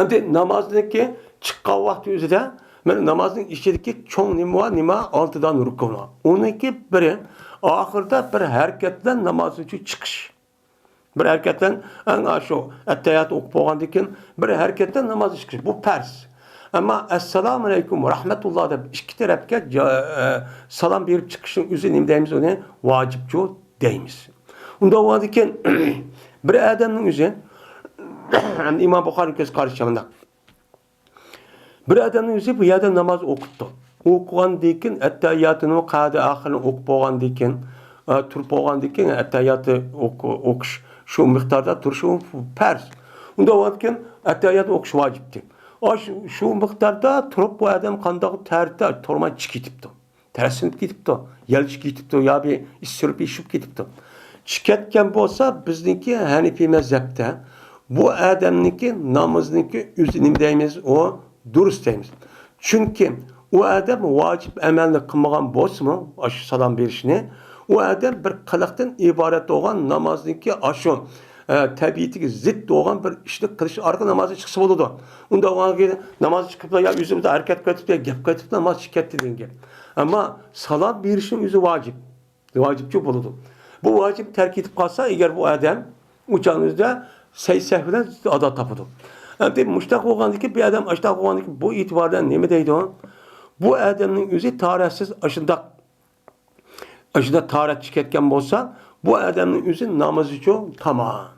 Speaker 1: endi namozniki chiqqan vaqt o'zida mana namozning ichidagi cho'ng nima oltidan rukun. Uniki biri oxirida bir harakat bilan namoz uchun chiqish. Bir harakatdan ana shu attayat o'qib bo'lgandan keyin bir harakatdan namoz chiqish. Bu farz. Ammo assalomu alaykum va rahmatulloh deb ikki tarafga salom berib chiqishning o'zi nima deymiz uni vojibchu deymiz. Unda bo'lgandan keyin bir odamning o'zi İmam Buxoriy ko'z qarashimda bir odamning o'zi bu yerda namoz o'qibdi. O'qigandan keyin attayatini qadi oxirini o'qib bo'lgandan keyin turib bo'lgandan keyin attayatni o'qish shu miqdorda turishi farz. Unda bo'lgandan keyin attayat o'qish vojibdir. Shu miqdorda turib bu odam qanday tartibda turmay chiqibdi. Tarsinib ketibdi, yalchib ketibdi yoki isirib ishib ketibdi. Chiqatgan bo'lsa bizniki Hanifiy mazhabda bu odamniki namozniki o'zi nima deymiz o durust deymiz. Chunki u odam vojib amalni qilmagan bo'lsa-mu, shu salom berishni, u odam bir qiliqdan iborat bo'lgan namozniki shu tabiatiga zid bo'lgan bir ishni qilish orqali namozga chiqsa bo'ladi. Unda namoz chiqib ya o'zimizda harakat qilib, gap qilib namoz chiqatdi degan gap. Ammo salom berishning o'zi vojib. Vojibchi bo'ladi. Bu vojib tark etib qolsa, agar bu odam o'chanizda saysa bilan adoq topadi. Endi mushtaq bo'lgandiki, bir odam ashtaq bo'lgandiki, bu e'tibordan nima deydi? Bu odamning o'zi taratsiz ashunda tarat chiqayotgan bo'lsa, bu odamning o'zi namoz uchun tamom.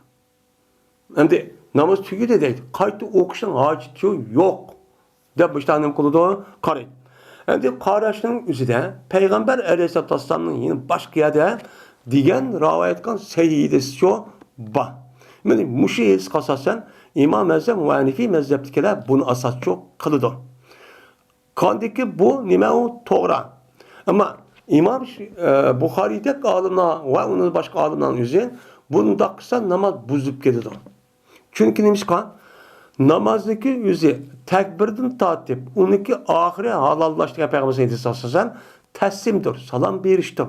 Speaker 1: Endi namoz tugadi deydi. Qayta o'qishning hojati yo'q deb mushtaqni qiladi, qaraydi. Endi qarashning o'zida payg'ambar alayhisolamning yana boshqa yerda degan rivoyat qilgan sahihdasi bor. Mana mushu his qasasan İmam mazhab va Hanifiy mazhabdagilar buni asoschi qiladi. Qandiki bu nima u to'g'ri. Ammo İmam Buxoriydek olimlar va uning boshqa olimlarning o'zi bunda qilsa namoz buzib ketadi. Chunki nimishqa namozniki o'zi takbirdan tortib, uniki oxiri halollashtirgan payg'ambar sallallohu taslimdir, salom berishdir.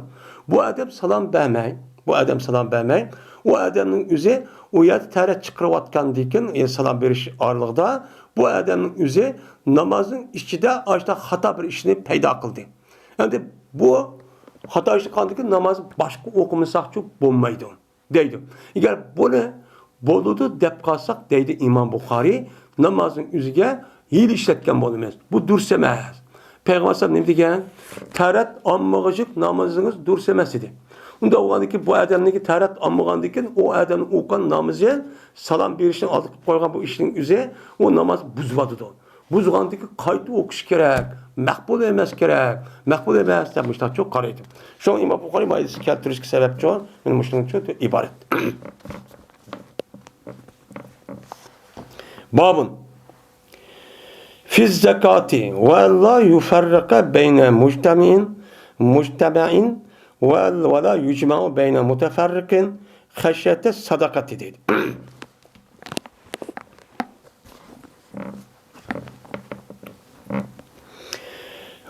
Speaker 1: Bu odam salom bermay, u odamning o'zi u yerda tarat chiqarayotgandan keyin salom berish oralig'ida bu odamning o'zi namozning ichida ashta xato bir ishni paydo qildi. Endi bu xato ish qilgandan namoz boshqa o'qimasaqchi bo'lmaydi deydi. Agar buni bo'ladi deb qolsak deydi İmam Buxoriy namozning o'ziga hiyla ishlatgan bo'lamiz. Bu durust emas. Payg'ambar sollallohu alayhi vasallam nima degan? Tarat ommag'ijik namozingiz durust emas dedi. Unda o'g'andiki bu odamniki tarat olmagandan keyin u odam o'qigan namozi salom berishni olib qo'ygan bu ishning o'zi u namoz buzadi. Buzgandiki qayta o'qish kerak, maqbul emas kerak, maqbul emas deb mushtacho qaraydi. Shu İmam Buxoriy mayisi keltirishga sababchi men mushuncha iborat. Babun fi zakati va la yufarriqa bayna mujtama'in ve la yucma'u beyne muteferrikin haşyete sadakati dedi.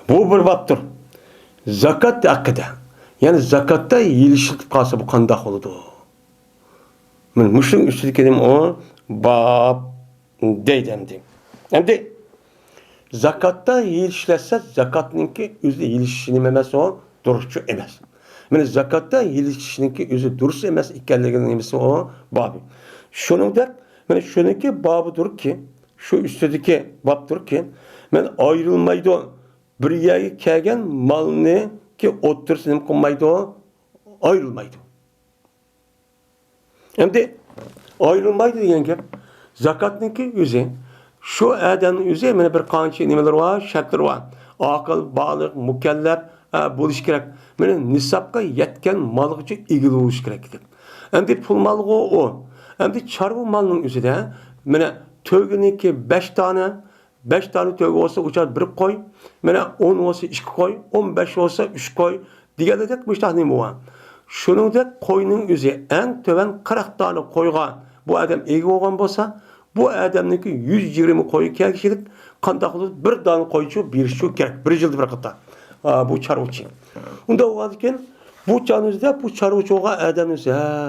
Speaker 1: Bu bir baptır. Zakat hakkında. Yani zakatta yilişilip kalsa bu kandak oldu. Müşrik üstüdeki dedim o bab deydemdi. Hem de zakatta yilişlese zakatninki üzü yilişini memesi o duruşçu emez. Mana zakatda yilishninki o'zi durust emas ekanligini nimasi o bobi. Shuningdek, mana shuniki bobidirki, shu ustidagi bobdirki, men ayrilmaydi. Bir yerga kelgan molni ki o'tirsin qilmaydi, ayrilmaydi. Endi ayrilmaydi degan gap zakatniki o'zi shu odamning o'zi mana bir qancha nimalar bor, shartlar bor. Aql, baliq, mukallaf bo'lish kerak. Mana nisabga yetgan molga egil bo'lish kerak edi. Endi pul molga o. Endi chorva molning o'zida mana to'giniki 5 tane to'gi bo'lsa o'char 1 qo'y, mana 10 bo'lsa 2 qo'y, 15 bo'lsa 3 qo'y deganidek mushtahni bo'lgan. Shuningdek qo'yning o'zi eng to'van 40 tane qo'ygan bu odam ega bo'lgan bo'lsa, bu odamniki 120 qo'y kelishlik qanday qilib bir dona qo'ychi berish kerak. 1 yilda bir qata. Bu chorvachi. Unda o'g'adikin bu chanizda bu chorvachiga odamimiz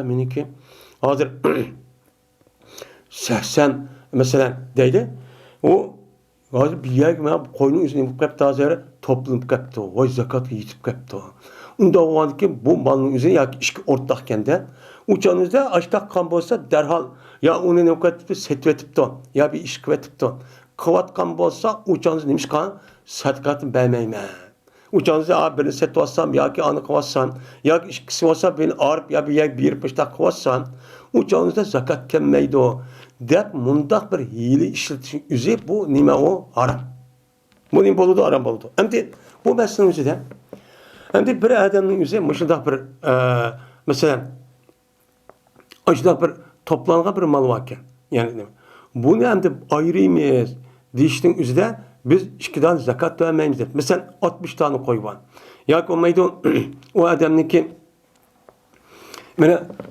Speaker 1: meniki Hazır 80 mesela deydi. O hazır bir yer gibi koyunun üstüne yapıp kaptı hazır toplanıp kaptı. Vay zakatı yitip kaptı. Unda o an ki bu malın üzerine ya işki ortakken de uçağınızda açtak kan bolsa derhal ya onu ne kadar setvetip de ya bir iş kıvetip de kıvat kan bolsa uçağınız demiş kan sadakatın vermeyme. Uçağınızda birini setvatsam ya ki anı kıvatsan ya ki işkisi olsa beni ağırıp ya bir yer bir pışta kıvatsan uçağınızda zakat kemmeydi o. Dep mundak bir hile işletişin üzeri bu nime o haram. Bu nime boludu haram boludu. Hem de bu meselenin üzerinde hem de bir adamın üzerinde mesela bir mesela aşağıda bir toplanğa bir mal varken yani bunu hem de ayrıyız diştin üzerinde biz işkiden zakat vermeyimiz. Mesela 60 tane koy var. Ya olmaydı o adamın ki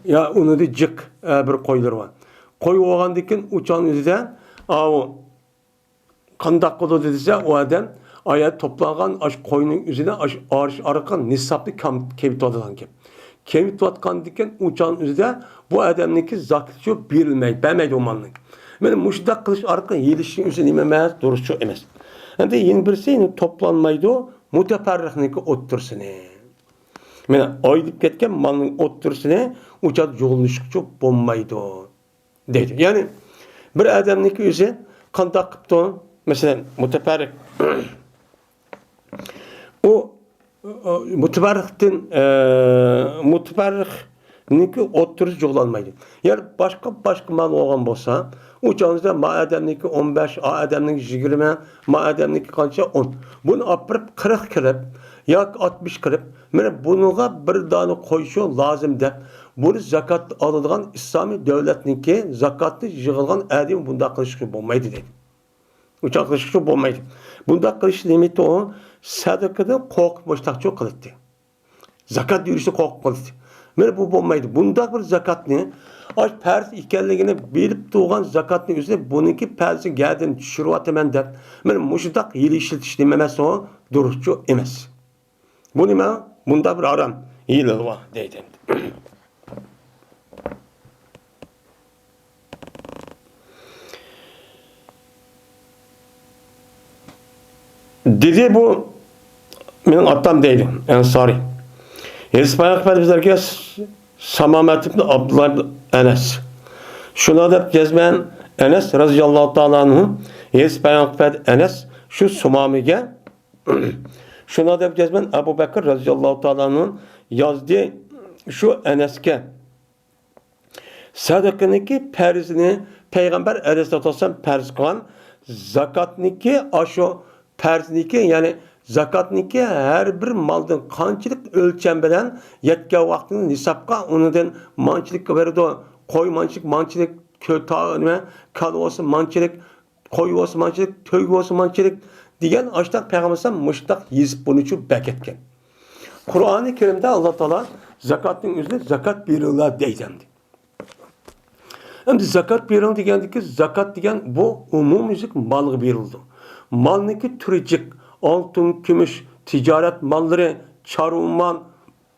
Speaker 1: ya onu da cık bir koylar var. Koy oğandikin uçağın üzerinde o kandak kolu dediyse o adam aya toplanğan koyunun üzerine arkan nisaplı kemit adılan ki. Kemit atkan diken uçağın üzerinde bu adamınki zakatçı birilmey, bilmeydi o malının. Benim muşdak kılıç arkan yedişin üzerine imemez, doğrusu emez. Hem de yeni birisi toplanmaydı o muteferrikniki otursun. Aydıp ketken malının otursun uçak yoluşukçu bombaydı o. Dedi. Yani bir adamınki üzerine kandak kıptı mesela muteferrik o muteferrikten muteferrikniki oturuş yollanmaydı. Yani başka mal olan bolsa uçağınızda maademniki 15, ademniki 20, maademniki kança 10. Bunu apırıp 40 kırıp ya 60 kırıp bunuğa bir tane koyuşu lazım de bunu zakat alınған İslami devletninki zakatı yığılған adam bunda kılışkı olmaydı dedi. Uçak kılışkı olmaydı. Bunda kılışkı demekti o sadakadan korkup baştakçı kılıttı. Zakat yürüyüşü korkup kılıttı. Bu olmaydı. Bunda bir zakat ne? Aç pers ikenligini bilip doğan zakatın üzerine bununki persi geldin düşürüvatı men der. Muşudak hili işletiş dememesi o duruşçu emez. Bu nime? Bunda bir aram. Hili var deydim. Dedi bu benim atam değilim. Ensari. Yespayak Efendimiz'e Samamet ibn Abdullah ibn Enes. Şuna da cezmen Enes radıyallahu ta'ala anhu Yespayak Enes şu Sumami'ge şuna da cezmen Ebu Bekir radıyallahu ta'ala anhu yazdı şu Enes'ke sadakıniki perzini Peygamber Aleyhisselatü Vesselam perz kılan zakatniki aşo perzniki yani zakatniki her bir maldan kançılık ölçen bilen yetken vaktini nisapka onundan mançılık verdi koy mançılık köta nime kalı olsun mançılık koy olsun mançılık töy olsun mançılık diyen açtak Peygamber'den muştak yazıp bunu için beketken. Kur'an-ı Kerim'de Allah Teala zakatın üzerine zakat buyuruyorlar deydendi. Hem de zakat buyuruyor degendi ki zakat degen bu umumizlik malı buyuruldu. Malniki türecik altın, gümüş, ticaret malları, çarıman,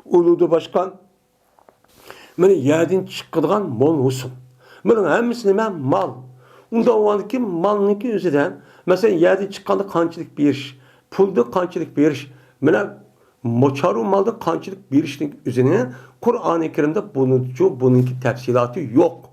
Speaker 1: uludu başkan. Mene yerden çıkıdığan mal olsun. Mene hemisi ben mal. Unda o andaki malniki üzerinden mesela yerden çıkanı kançılık bir iş, pulda kançılık bir iş. Mene moçaru malda kançılık bir işin üzerine Kur'an-ı Kerim'de bununki tefsilatı yok.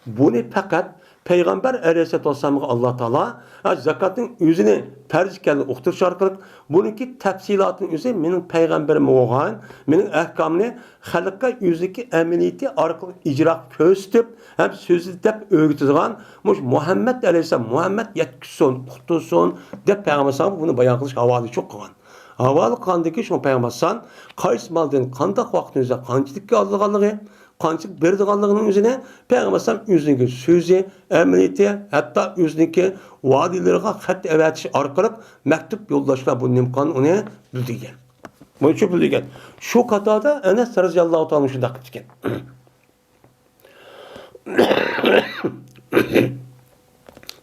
Speaker 1: Bunu fakat Peygamber Aleyhisselatü Vesselam'a Allah Teala zakatın yüzünü perziklerle oktur şarkılık. Bununki tefsilatın yüzü benim peygamberim oğan, benim ehkamını halka yüzdeki emeliyeti arkalı icra köstüp hem sözü dep öğütüdüğün Muhammed Aleyhisselam, Muhammed yetküsün, kutusun dep Peygamber Aleyhisselam bunu bayan kılış havalı çok kılan. Havalı kandaki şu Peygamber Aleyhisselam kays maldığın kandak vaktinizde kançılık aldığınlığı kançık berdiğanlığının üzerine Peygamber Aleyhisselam yüzündeki sözü, emeliyeti, hatta yüzündeki vadilerine hat evetiş arkalık mektup yoldaşlar bu nimkanı onu bildigen. Bunu çok bildigen. Şu katada Enes radıyallahu ta'ala şunda kıtken.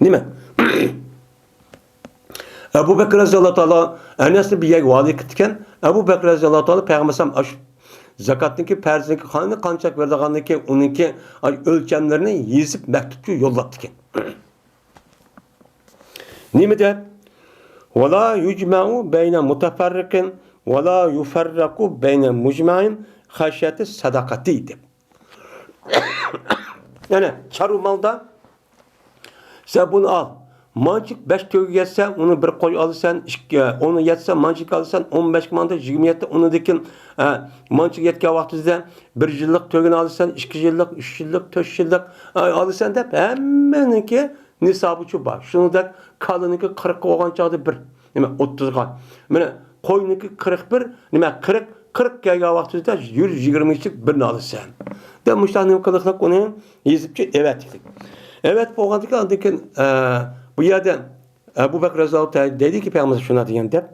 Speaker 1: Değil mi? Ebu Bekir radıyallahu ta'ala Enes'le bir yer vadi kıtken Ebu Bekir radıyallahu ta'ala Peygamber Aleyhisselam zakatniki farzniki qancha berdiganligi uniki o'lchamlarini yezib maktubga yo'llabdi ekan. Nima deb? Wala yujma'u bayna mutafarriqin wala yufarraqu bayna mujma'in xashiyati sadaqati deb. Yani çarı malda sen bunu al. Mancık 5 tövbe yetse onu bir koy alırsan, onu yetse mancık alırsan 15 manda 27 onu dikin mancık yetken vaktizde 1 yıllık tövbeni alırsan 2 yıllık, 3 yıllık, 4 yıllık alırsan da hemeninki nisabı şu var. Şunu da kalınınki 40 olan çağda bir. Nime 30'ga. Mene koyununki 41, nime 40 gelgen vaktizde 120 içik birini alırsan. Demişler nime kılıklık onu yazıpçı evet dedik. Evet bu andikin bu yerden Ebu Bekir Rezallahu Teala dedi ki Peygamber şuna diyen dep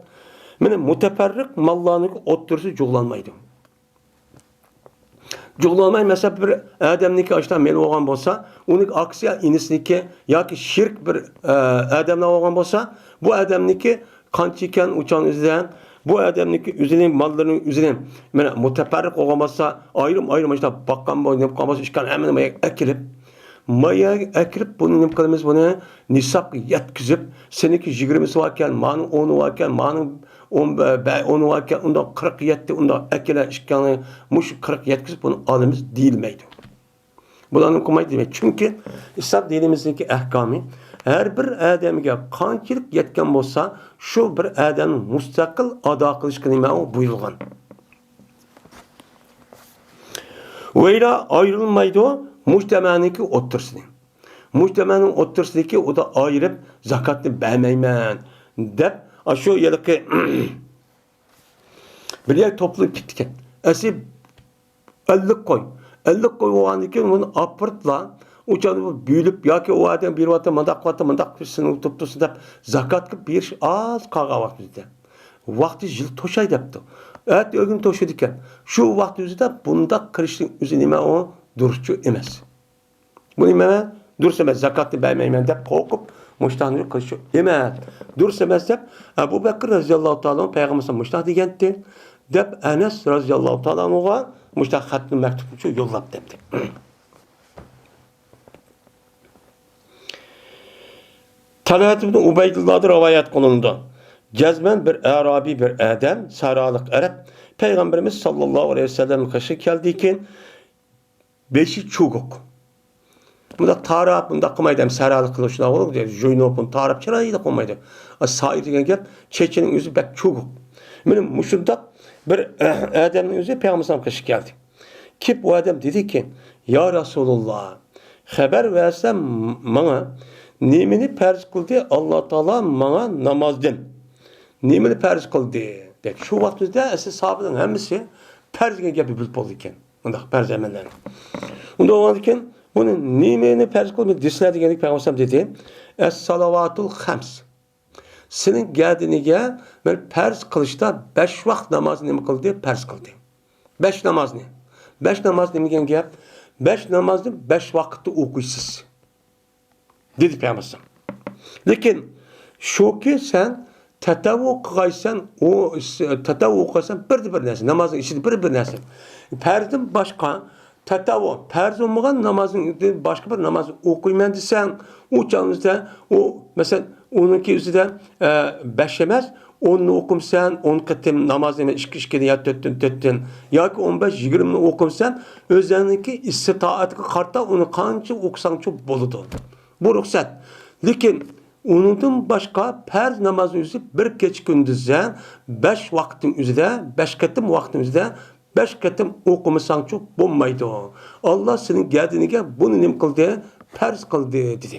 Speaker 1: mene muteferrik mallarının ottursu cuğlanmaydı. Cuğlanmay mesela bir adamniki açtan meli olan bolsa onun aksiya inisniki ya ki şirk bir adamla olan bolsa bu adamniki kançiken uçan üzeren bu adamniki üzerinin mallarının üzerine mene muteferrik olamazsa ayrım işte bakkan boyu ne kalmaz işkan hemen ekilip maya ekirip bunu ne kadar bunu nisap yetkizip seneki 20'si varken manın 10'u varken manın 10'u varken onda 47 onda ekile işkanı muş 40 yetkizip bunu alımız değilmeydi. Bunların kumaydı demek. Çünkü İslam dinimizdeki ahkamı her bir adamge kançılık yetken olsa şu bir adamın müstakil ada kılış kılımı buyurulgan. Öyle ayrılmaydı o mujtemaniki otursunu. Mujtemanın otursundaki o da ayırıp zakatını vermeymen dep aşağı yerdeki bir yer toplayıp gittik. Esi 50 koy. 50 koy o andaki onu apırtla uçanı büyülüp ya ki o adam bir vatan mandak sınıf tuttusu dep zakat bir az kağa vakti. Vakti jil toşay depti. Evet ögün toşudiken şu vakti üzerinde bunda kırışın üzerine o duruşçu emez. Bu nime dursa zakatı vermeymen de korkup müştahını kılışı emez. Dursa dep Ebu Bekir radıyallahu ta'ala peygamberimiz müştah degendi. Dep Enes radıyallahu ta'ala ona müştah hatını mektubu yollap depti. Talat ibn Ubeydullah'da rivayet kılındı. Cezmen bir Arabi bir adam, saralık Arap Peygamberimiz sallallahu aleyhi ve sellem kaşı geldiyken 5'i çubuk. Bunda taraf, bunda kılmaydı. Saralık kılışına olur diye. Joynopun taraf çırayı da kılmaydı. Sahil diyen gel, Çeçenin yüzü bek çubuk. Benim muşurda bir adamın yüzü Peygamberimiz kaşı geldi. Ki bu adam dedi ki, Ya Resulullah, haber versem bana, nimini perz kıldı Allah Teala bana namazdın. Nimini perz kıldı. Dedi. Şu vaktimizde esas sahabeden hemisi perzge gibi bilip oldu iken. Bunda perz emelleri. Bunda olan iken bunun nimini perz kıldı. Disine degenik Peygamber dedi. Es-salavatul hams. Senin geldiğini gel ben perz kılıçta 5 vakit namazını nimi kıldı? Perz kıldı. 5 namaz ne? 5 namaz nimi gel? 5 namazını 5 vakitte okuysuz. Dedi Peygamber. Lakin şu ki sen tatavu kıysan o tatavu kıysan bir nerse namazın içinde bir nerse. Perzin başka tatavu perz olmayan namazın başka bir namaz okuyman desen o canınızda o mesela onunki üzerinden 5 emez onu okumsan 10 kıtım namazını işkide ya töttün ya ki 15-20'ni okumsan özlerindeki istitaatı kartta onu kança okusan çok boludu. Bu ruhsat. Lakin onundan başka perz namazı üzeri bir geç gündüzde 5 vaktin üzerinde 5 kıtım vaktin üzerinde 5 kıtım okumasan çok bulmaydı o. Allah senin geldiğini gel bunu nim kıldı perz kıldı dedi.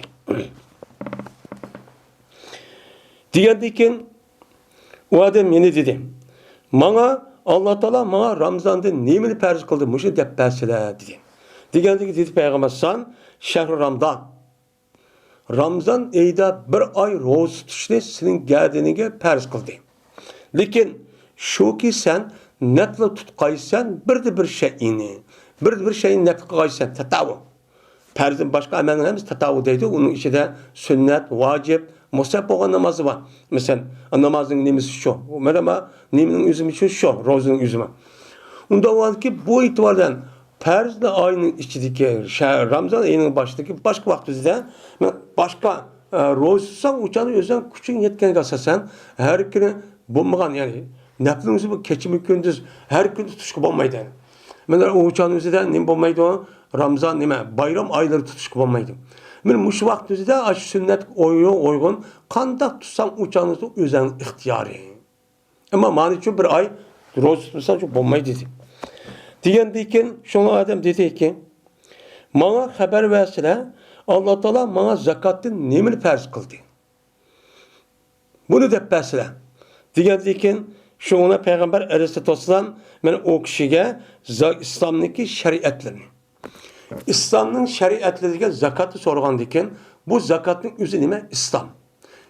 Speaker 1: Diyendeyken o adam yine dedi. Bana Allah Teala bana Ramazan'da nemini perz kıldı muşu dep bersele dedi. Diyendeki dedi Peygamber san şehr-i Ramazan. Ramazan ayda bir ay roz tutuştu senin geldiğine perz kıldı. Lakin şu ki sen netle tutkaysan bir şeyini, bir şeyin netle kaysan tatavu. Perzin başka amelin hepsi tatavu deydi. Onun içinde sünnet, vacip, musab olan namazı var. Mesela namazın nimisi şu. Merhaba, niminin üzümü şu, rozunun üzümü. Unda var ki bu itibardan Perzli ayının içindeki Ramazan ayının başındaki başka vaktimizde başka ro'zsan uçanı özden küçük yetken kalsasan her günü bulmagan yani neflimizi bu keçimi gündüz her gün tutuşku bulmaydı. Mesela o uçanı özden ne bulmaydı o Ramazan nime bayram ayları tutuşku bulmaydı. Men bu vaktimizde aş sünnet uygun kandak tutsan uçanızı özen ihtiyarı. Ama maniçu bir ay ro'z tutsan çok bulmaydı dedi. Diyendiyken şunu adam dedi ki bana haber versene Allah Teala bana zakatın nemini farz kıldı. Bunu dep versene. Diyendiyken şuna Peygamber Aleyhisselam ben o kişiye İslam'daki şeriatlerini İslam'ın şeriatlarıyla zakatı sorgan diken bu zakatın üzerine İslam.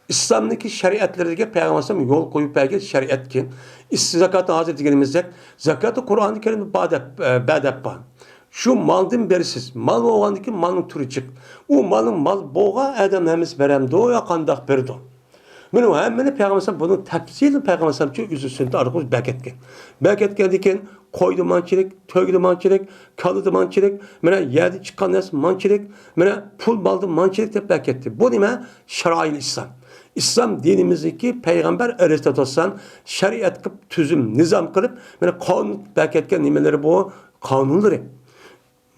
Speaker 1: İslam'daki şeriatlarıyla Peygamber'e yol koyup belge şeriat ki zakatı hazır diyelimizde zakatı Kur'an-ı Kerim'de badep var. Şu maldan berisiz. Mal oğandaki malın türü çık. O malın mal boğa adamlarımız veremdi. O ya kandak berdi. Bunu hemen Peygamber'e bunu tefsirli Peygamber'e çok üzülsün de arkamız beketken. Beketken diken koydu mançilik, tögdü mançilik, kalıdı mançilik, mene yedi çıkan nes mançilik, mene pul baldı mançilik de beketti. Bu nime şerail İslam. İslam dinimizdeki Peygamber Aleyhisselam şeriat kılıp tüzüm, nizam kılıp mene kanun beketken nimeleri bu kanunları.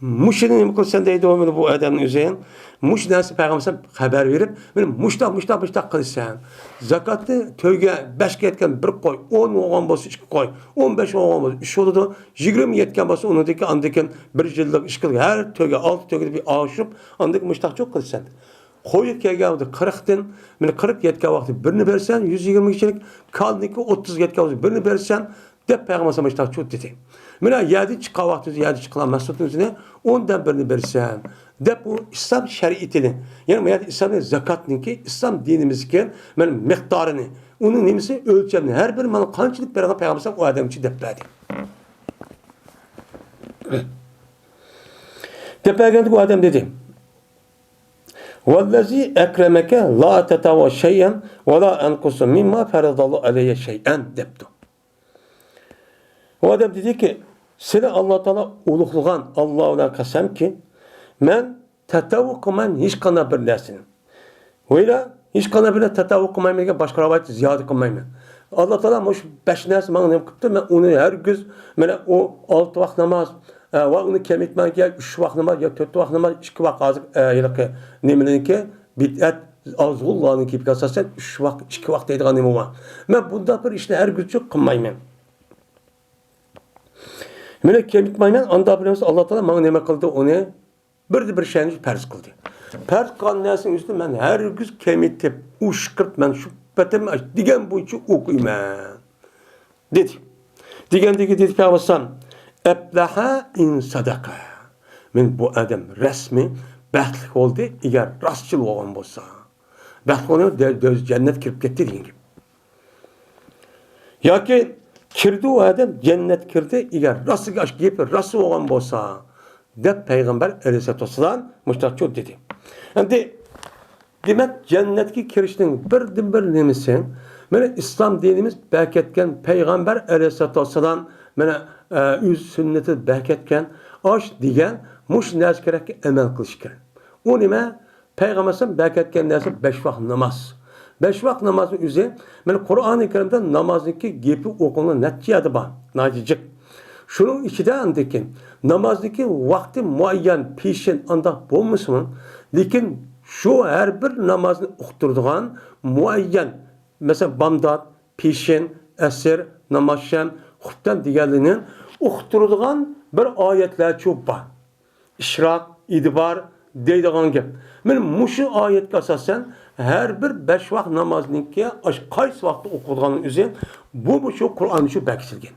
Speaker 1: Muş'un nime kılsan deydi o bu adamın üzerine. Muş dersi Peygamber'e haber verip benim muştak kılsan. Zakatı töyge 5 yetken 1 koy, 10 oğan bolsa 2 koy, 15 oğan bolsa 3 oldu. 20 yetken bolsa onundaki andaki 1 yıllık iş kıl. Her töyge 6 töyge bir ağışıp andaki muştak çok kılsan. Koyu kelgavdı 40'dan, men 40 yetken vakti birini versen 120 kişilik, kaldaki 30 yetken vakti birini versen de Peygamber'e muştak çok dedi. Mena 7 çıkan vakti 7 çıkan mesutun üzerine 10'dan birini versen. De bu İslam şeriatini yani İslam'ın zakatınki İslam dinimizki men miktarını onun nemisi ölçemini her bir mal kançılık beraber Peygamber o adam için depledi. Tepegende bu adam dedi. Vallazi ekremeke la tetava şey'en ve la enkusu mimma feradallahu aleyye şey'en deptu. O adam dedi ki seni Allah Teala uluğluğan Allah'ına kasem ki men tatavvuk kılmayım hiç kana bir nesini. Öyle hiç kana bir tatavvuk kılmayım başka ravayet ziyade kılmayım. Allah Teala muş 5 nesi bana ne yaptı ben onu her gün ben o 6 vakit namaz ve onu kemitmen ki 3 vakit namaz ya 4 vakit namaz 2 vakit azık yılki nemelenki bid'at azgullah'ın gibi kasasen 3 vakit 2 vakit deydiğin neme var. Ben bunda bir işte her gün çok kılmayım. Melek kemitmayman anda bilemiz Allah Teala bana neme kıldı onu bir şeyini farz kıldı. Farz kılan nesin üstü ben her gün kemitip uşkırt ben şu betem digen boyunca okuyayım. Dedi. Digendeki dedi Peygamber eblaha in sadaka. Men bu adam resmi bəxtlik oldu eğer rastçıl olan olsa. Bəxtlik onu cennet kirip gitti deyin gibi. Ya ki kirdi o adam cennet kirdi eğer rastı aşk gibi rastı olan olsa. De Peygamber Aleyhisselam müştakçı dedi. Yani demek cennetki kirişinin bir nemisi mene İslam dinimiz beketken Peygamber Aleyhisselam mene üz sünneti beketken aş diyen muş ners gerek emel kılışken. O nime Peygamber'in beketken nersi 5 vakit namaz. 5 vakit namazın üzeri mene Kur'an-ı Kerim'de namazındaki gibi okunan netice adı var. Nacicik. Şunun içinde andaki namazdaki vakti muayyen peşin anda bulmuşsun. Lakin şu her bir namazını okturduğun muayyen mesela bamdat, peşin, esir, namazşem, hutben diğerlerinin okturduğun bir ayetler çok var. İşrak, idibar deydiğin gibi. Ben muşu ayet asasen her bir 5 vakit namazının ki kaç vakti okuduğun üzerine bu şu Kur'an şu beksilgen.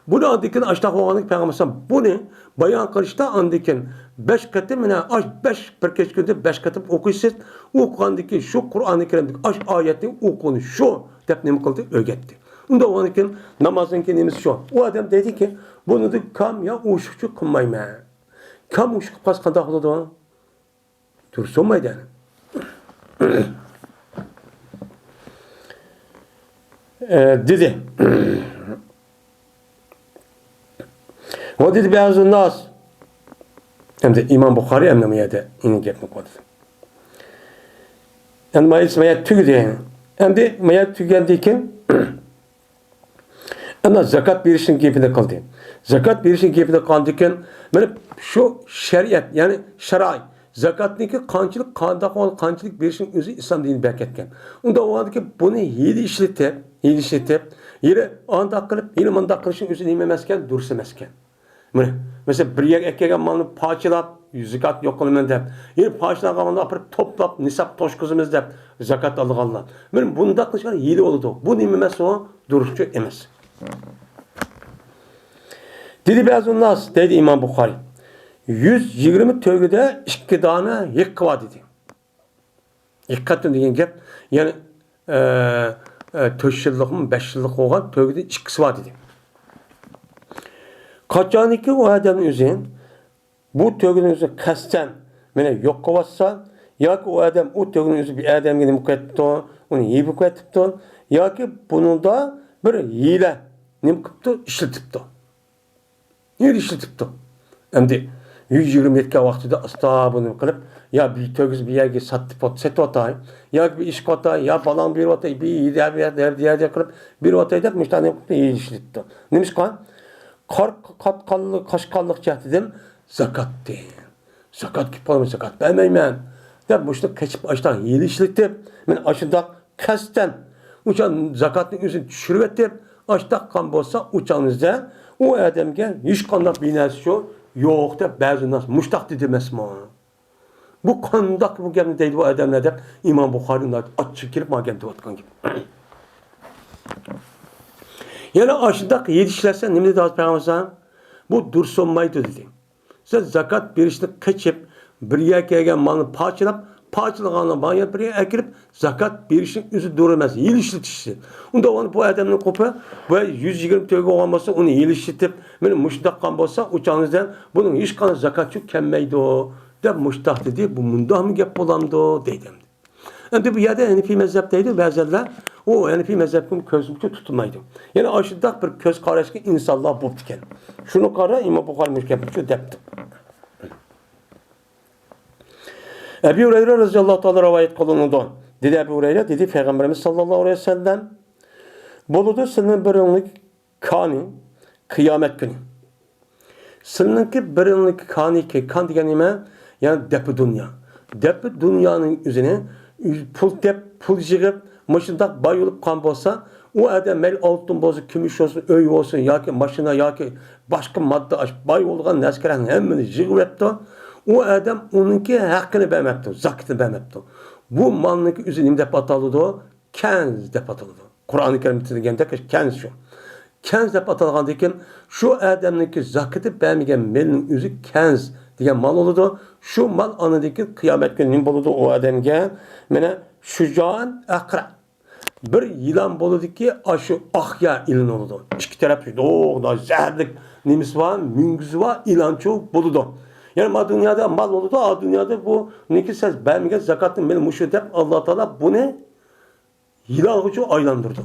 Speaker 1: Bunu andikin aştaq oğanlık Peygamber bunu bayan kılışta andikin 5 katım yine 5 bir keç günde 5 katım okuysiz okuyandaki şu Kur'an-ı Kerim'deki ayetini okunu şu tepnemi kıldı öğretti. Onda o andikin namazın kendimiz şu. O adam dedi ki bunu da kam ya uşukçu kılmayma. Kam uşuk pas kandak oldu. Dursun maydan. Dedi. O dedi bazı nas. Hem de İmam Bukhari hem de meyede inin gepini koydu. Yani meyet tügüdü. Hem de meyet tügüldiyken ama zakat verişin gepinde kaldı. Zakat verişin gepinde kaldıyken böyle şu şeriat yani şerai zakatniki kançılık kandak olan kançılık verişin özü İslam dini beketken. Onda o andaki bunu hile işletip yine anda kılıp yine manda kılışın özü nimemezken dursamazken. Mesela bir yer ekegen malını parçalap zakat yok kılmen dep. Yine parçalaganını apırıp toplap nisap toşkuzumuz dep zakat aldıganlar. Bunda kılışkan hile oldu. Bu nimemez o duruşçu emez. Dedi bazı nas dedi İmam Bukhari. 120 tövgede 2 tane yıkkı var dedi. Yıkkatın deyen gep yani 4 yıllık mı 5 yıllık olan tövgede 2'si var dedi. Kaçan ki o adamın üzerine bu tövgünün üzerine kasten mene yok kovassa ya ki o adam o tövgünün üzerine bir adam gibi mukayyet onu iyi mukayyet ya ki bunun da bir hile nim kıptı işletipti. Niye işletipti? Hem de 127 vaxtida astabını kılıp ya bir tögüz bir yerge set otay ya bir iş otay ya falan bir otay bir yer kılıp bir otay da müştahane iyi işletti. Neymiş kan? Katkallık, kaşkallık cehdeden zakat değil. Zakat ki paramı zakat vermeymen. De boşuna keçip açtan iyi işletti. Ben aşında kasten uçan zakatın yüzünü düşürüp açtak kan bolsa uçanızda o adamga hiç kandak binası şu yok da bazı nas muştaq demesmi. Bu kandak bu gapni deydi bu adamlar deb İmam Buxori'nin açık kirib magan deyotgan gibi. Yani aşıdak yetişlerse nimde dağıt peygamber bu dursunmaydı dedi. Siz zakat berişni keçip bir yer kelgan malni parçalaganını bana bir yer ekirip zakat berişin özü durmaz. Yil işletişi. Onda onu bu adamın kopu bu 120 tövbe olmasa onu yil işletip benim muştaqan bolsa uçağınızdan bunun hiç kan zakatçı kemmeydi o. De muştaq dedi bu munda mı gap bolamdı dedim. Endi bu yerde Hanefi mezhepteydi bazılar o Hanefi mezhepinin közümçü tutulmaydı. Yani aşıdak bir köz karışkı insanlar bu diken. Şunu kara İmam Bukhari müşkepçü depti. Ebu Hureyre radıyallahu ta'ala rivayet kılındı. Dedi Ebu Hureyre dedi Peygamberimiz sallallahu aleyhi ve sellem buludu senin birinlik kani kıyamet günü. Seninki birinlik kani ki kan diyen ime yani depi dünya. Depi dünyanın üzerine pul yığıp maşında bay olup kan bolsa o adam mel altın bozuk gümüş olsun öy olsun ya ki maşına ya ki başka madde bay olgan neskerenin hemmini yığıp yaptı. O adam onunki hakkını vermepti, zakatını vermepti. Bu malınki üzerine dep atalıdı, kenz dep atalıdı. Kur'an-ı Kerim'de gende kenz şu. Kenz dep atalgandayken şu adamınki zakatı vermegen melin üzü kenz diye mal oldu. Şu mal anadaki kıyamet günü boludu o adamga. Mene şucan akra. Bir yılan boludu ki aşı ahya ilan oldu. İki taraf da zehirlik nemisi var, müngüzü var, ilan çok boludu. Yani dünyada mal oldu, dünyada bu neki ses vermegen zakatın benim müşedep Allah Teala bu ne? Yılan ucu aylandırdı.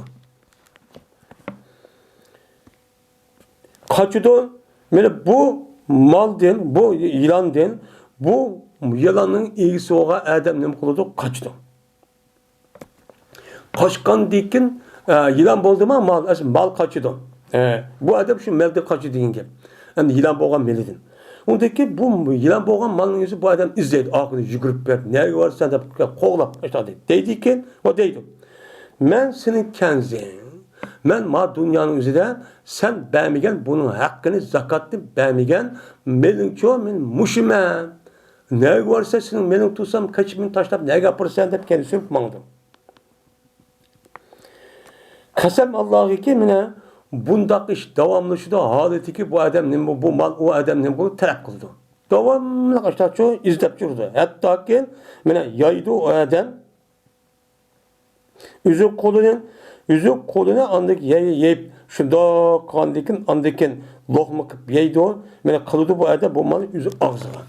Speaker 1: Kaçıdı? Yani bu mal den, bu yılan den, bu yılanın ilgisi oğa adam ne kıldı? Kaçtı. Kaçkan dikin yılan boldu mu mal kaçıdı. Bu adam şu melde kaçı deyin gibi. Yani yılan boğan melidin. Ondaki bu yılan boğan malın yüzü bu adam izledi. Ağını yugurip verdi. Ne varsa da koğlap. İşte deydi ki o deydi. Ben senin kenzin. Ben ma dünyanın üzerinde sen vermegen bunun hakkını zakatını vermegen melin çoğu men muşime. Ne varsa senin melin tutsam kaçımın taşlap ne yaparsan da kendisi yapmandım. Kasem Allah'ı ki mine bundak iş devamlı şu da haleti ki bu adam bu mal o adam bunu talep kıldı. Devamlı kaçta çoğu izlep durdu. Hatta ki mine yaydı o adam yüzük kolunu andık yiyip şunda kandikin andikin lokma kıp yaydı o. Mine kılıdı bu adam bu malı yüzü ağzına.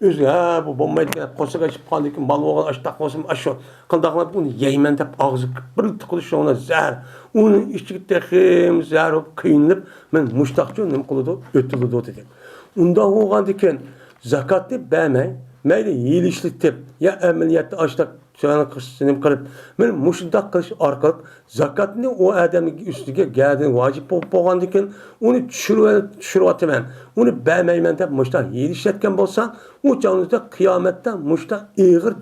Speaker 1: Özü bu bo'lmaydi deb qo'shiq ochib qoldik, mal o'g'il ashtaq bo'lsin, ashu qildaqlab uni yeyman deb og'zi bir tiqilish ona zar. Uni ichiga texim zar qiynalib, men mushtaqchi nima qiladi? O'tiladi dedi. Unda bo'lgan ekan, zakatni bermay, mayli yeyishlik deb, ya amaliyotda ashtaq şöyle kışını kırıp, men muşundaq qilish orqali zakatni o adamning ustiga gadin vacib bo'lgan ekan, uni tushirib uni bermayman deb mushtaq yeyishlatgan bo'lsa, u chog'da qiyomatda mushtaq ig'ir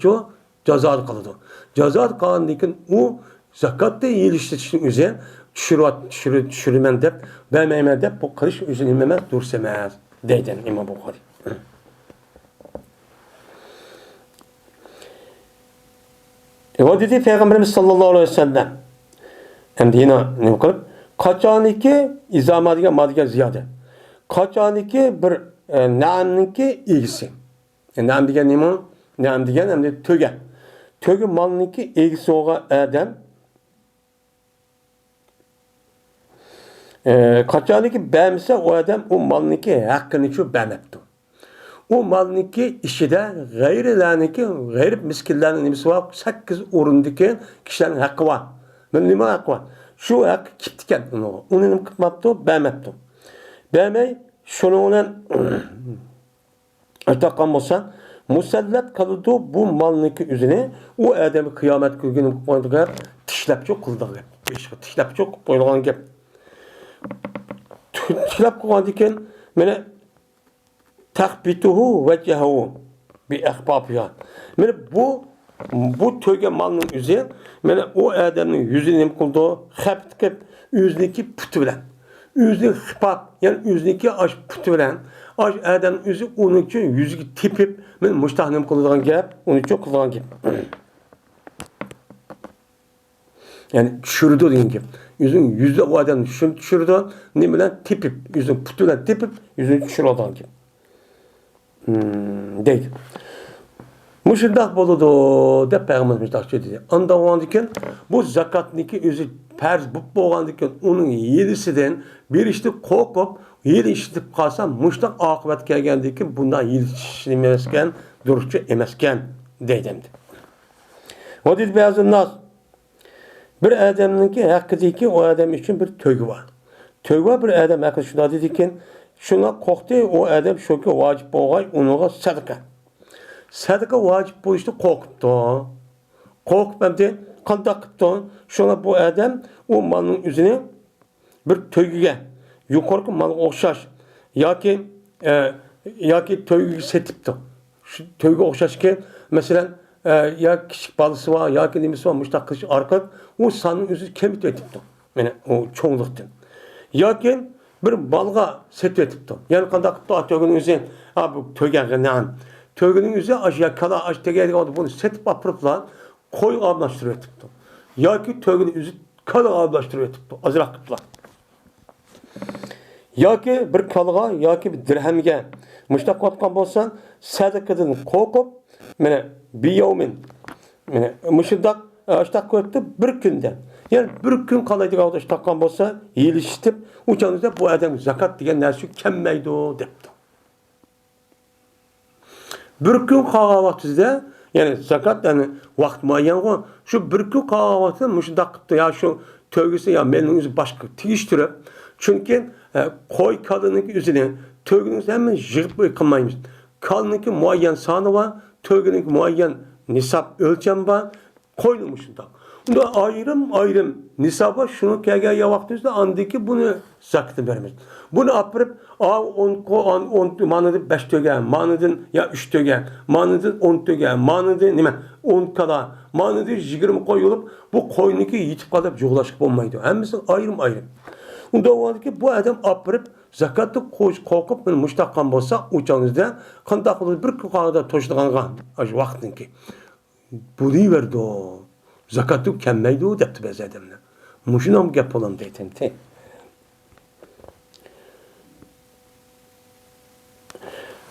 Speaker 1: jazo qiladi. Jazo qilgandan keyin u zakatni yeyishlatishning o'zi tushiraman deb, bermayman deb bu qilish o'zini emas, durust emas deydi Imom Buxoriy. O dedi Peygamberimiz sallallahu aleyhi ve sellem. Hem de yine ne kılıp? Kaçaniki izamadiga madiga ziyade. Kaçaniki bir naamniki ilgisi. Naam degan nima? Naam degan hem de töge. Töge malniki ilgisi oğa adam. Kaçaniki bermese o adam o malniki hakkını şu bermepti. O malniki işide gayri miskinlerin nimesi var. 8 orundaki kişilerin hakkı var. Ben nima hakkı var? Şu hak kiptiken onu. Onu nima kıtmaptı, bermepti. Bermey, şununla ötakan olsa, musallat kalıdı bu malniki üzerine, o adamı kıyamet günü koyduğu tişlep çok kıldığı. Tişlep çok koyduğun gibi. Tişlep koyduğun gibi, takbituhu vecehu bi ehbabiha. Yani bu töge malının üzeri, yani o adamın yüzünü nem kıldığı, hep yüzündeki putu bilen. Yüzünü hıpap, yani yüzündeki aş putu bilen. Aş adamın yüzü onun için yüzü tipip, yani muştah nem kıldığın gibi, onun için kıldığın gibi. Yani düşürdü deyin gibi. Yüzü o adamın düşürdü, ne bilen tipip, yüzünü putu bilen tipip, yüzünü düşürdüğün gibi. Deydi. Muşundaq boludu deb Peygamberimiz takdir dedi. Anda oğandiken bu zakatniki özü perz bo'lgandikan onun yedisinden bir işte korkup yedi işitip kalsa muştaq akıbet kelgandikan bundan yedişilmesken duruşçu emesken deydimdi. O dedi bazı nas bir adamınki hakkıdaki o adam için bir tögü var. Tögü var bir adam hakkı şuna dedikken şuna korktu o adam şoki vacip bo'lg'ay unuga sadaka. Sadaka vacip bo'lishni qo'rqibdi. Qo'rqib hamda qanday qilibdi? Shuna bu adam o malning o'zini bir to'yga yuqorqi malga o'xshash yoki to'yga setibdi. Shu to'yga o'xshashga masalan ya kichik balasi var yoki nimasi var mushtaq qilish orqali o sonning o'zi kamaytibdi. Mana o cho'nglikdan. Yoki bir balga setib etibdi. Yani qanday qilibdi to'yning o'zi, bu to'yga nam. To'yning o'zi aşya kala aş tegadigan bunu setib apiriblar, qo'y almashtirib etibdi. Yoki to'yning o'zi kala almashtirib etibdi, azroq qiliblar. Yoki bir kalga yoki bir dirhamga mushtaq qotgan bo'lsan, sadaqadan qo'rqib, mana biyovmin. Mana mushundaq ashtaq qo'yibdi bir kunda. Yani bir gün kalaydigan odam taqqan bo'lsa, yelishitib, o'chanizda bu adam zakat degan narsa kelmaydi debdi. Bir gün qolgan vaqtingizda, yani zakat yani vaqt muayyan-ku, shu bir gün qolgan vaqtda mushundaq qilibdi, ya shu to'ygisi ya mening o'zi boshqa tegishtirib, chunki qo'y kalıniki o'zini to'ygingiz hamma yig'ib qilmaymiz. Kalıniki muayyan soni var, to'yginiki muayyan nisab o'lcham bor, qo'yni mushundaq. Bunda ayrım nisaba şunu kelgan vaqtimizda andiki bunu zakatını veramiz. Bunu apırıp 10 manada 5 tögen, manadın ya 3 tögen, manadın 10 tögen, manadın nima 10 kala, manadın 20 koyulup bu koyniki yitip kalıp joğlaşıp olmaydı. Hemisi ayrım. Bunda o ki bu adam apırıp zakatı korkup muştaqqan bolsa uçağınızda qanday qilib bir qog'oda to'shilgan vaqtinki. Bunu verdi o. Zakatı kelmaydi o debdi ba'zi odamlar. Mushunam gap bo'lam deydi.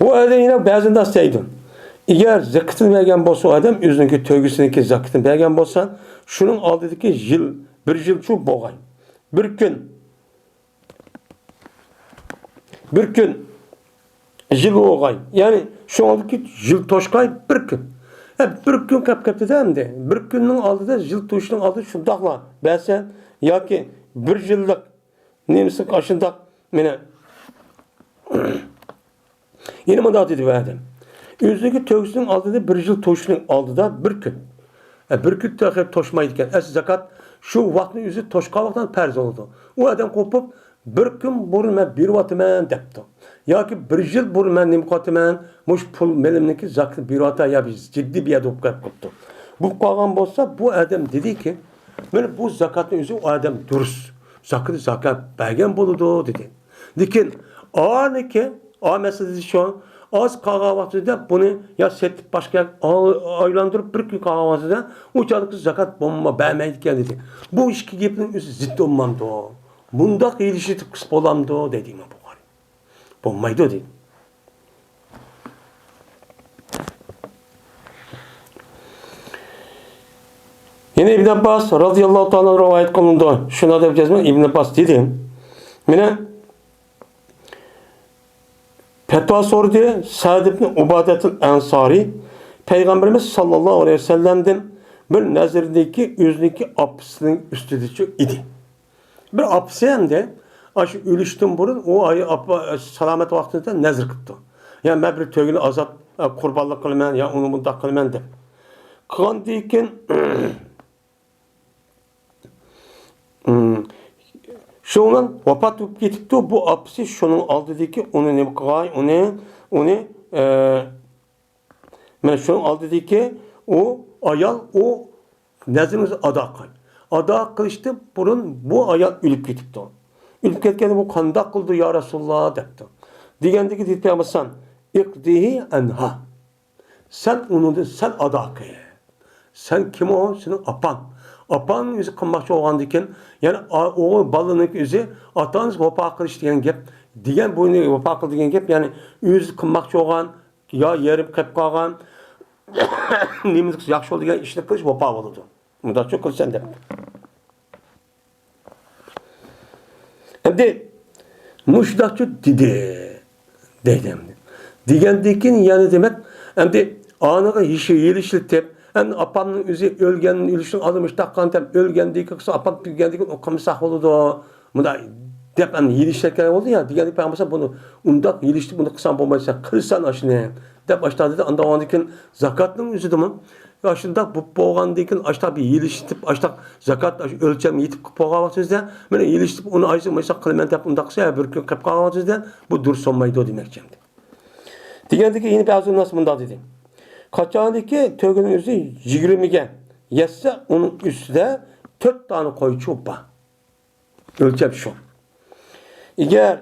Speaker 1: Bu adam yine ba'zida istaydi. Eğer zakatını bergan bo'lsa odam o'ziniki to'ygisiniki zakatını bergan bo'lsa, shuning oldidagi bir yil shu bo'lgan. Bir gün yıl bo'lgan. Yani şu oldiki yıl toşkay bir gün. Bir gün kep de bir günün aldıda yıl toşunun aldı şundakla. Besen ya ki bir yıllık nemisi kaşındak mene yeni mandat dedi verdim. Üzdeki töksünün aldıda bir yıl toşunun aldıda bir gün. Bir gün hep toşmaydıken. Zakat şu vaktin yüzü toşka vaktan perz oldu. O adam kopup bir gün burun ben bir vatımen depti. Ya ki bir yıl burun ben nimkatimen muş pul melimdeki zakat bir vata ya biz ciddi bir yerde koptu. Bu kalan olsa bu adam dedi ki ben bu zakatın yüzü o adam dürüst. Zakat belgen buludu dedi. Dikin ağır ki ağır meselesi şu an az kahvaltıda bunu ya set başka aylandırıp bir gün kahvaltıda uçalık zakat bomba vermeydikken dedi. Bu işki gibinin üstü zıt olmamdı o. Bunda ilişki kısp olamdı o dediğime bu var. Bombaydı o dedi. Yine İbn Abbas radıyallahu ta'ala rivayet kılındı. Şuna da yapacağız mı? İbn Abbas dedi. Yine Fetva sordu Sa'd ibn Ubadetul Ensari Peygamberimiz sallallahu aleyhi ve sellem'den bir nezirdeki yüzdeki apsının üstüdeki idi. Bir apsi hem de aşı ölüştüm burun o ayı selamet vaktinde nezir kıptı. Yani ben bir tögülü azap kurbanlık kılmen ya onu bunda kılmen de. Kılan deyken şunun vefat edip gitipti bu apsi şunun aldıdaki onu ne kılay onu men şunun aldıdaki o ayal o nezimiz adakay. Ada kılıştı burun bu ayal ölüp gitipti. Ölüp ketken bu kandak kıldı ya Resulullah depti. Digendeki dedi Peygamber'san ikdihi enha. Sen onu sen adakay. Sen kim o? Senin apan. Apan yüzü kılmakçı olan diken yani o balının yüzü atanız vapa kılış diyen gep diyen boyunu vapa kıl diyen gep yani yüzü kılmakçı olan ya yerim kep kalgan nemiz yakşı oldu diyen işini kılış vapa oldu. Bundan çok kılış sen de. Hem de muşdakçı dedi dedim. Digendekin yani demek hem de anıga işi yelişiltip hem apanın üzeri ölgenin ilişkin alınmış takkan tem ölgendeki kısa apan bilgendeki o kamsak oldu. Bunda dep hem yelişlerken oldu ya diğer peygamber bunu undak yelişti bunu kısa bombaysa kılsan aşine dep başladı anda o andikin zakatın üzüdü mü? Aşında bu boğandikin aşta bir yeliştip aşta zakat ölçem yetip boğamak sözde mene yeliştip onu aşı mesela kılmen dep undak kısa bir gün kap kalmak sözde bu dur sonmaydı demek şimdi. Diğerdeki yeni bir azı nasıl bunda dedi. Kaçağındaki tögünün yüzü 20'ge yetse onun üstüne 4 tane koyucu var. Ölçep şu. Eğer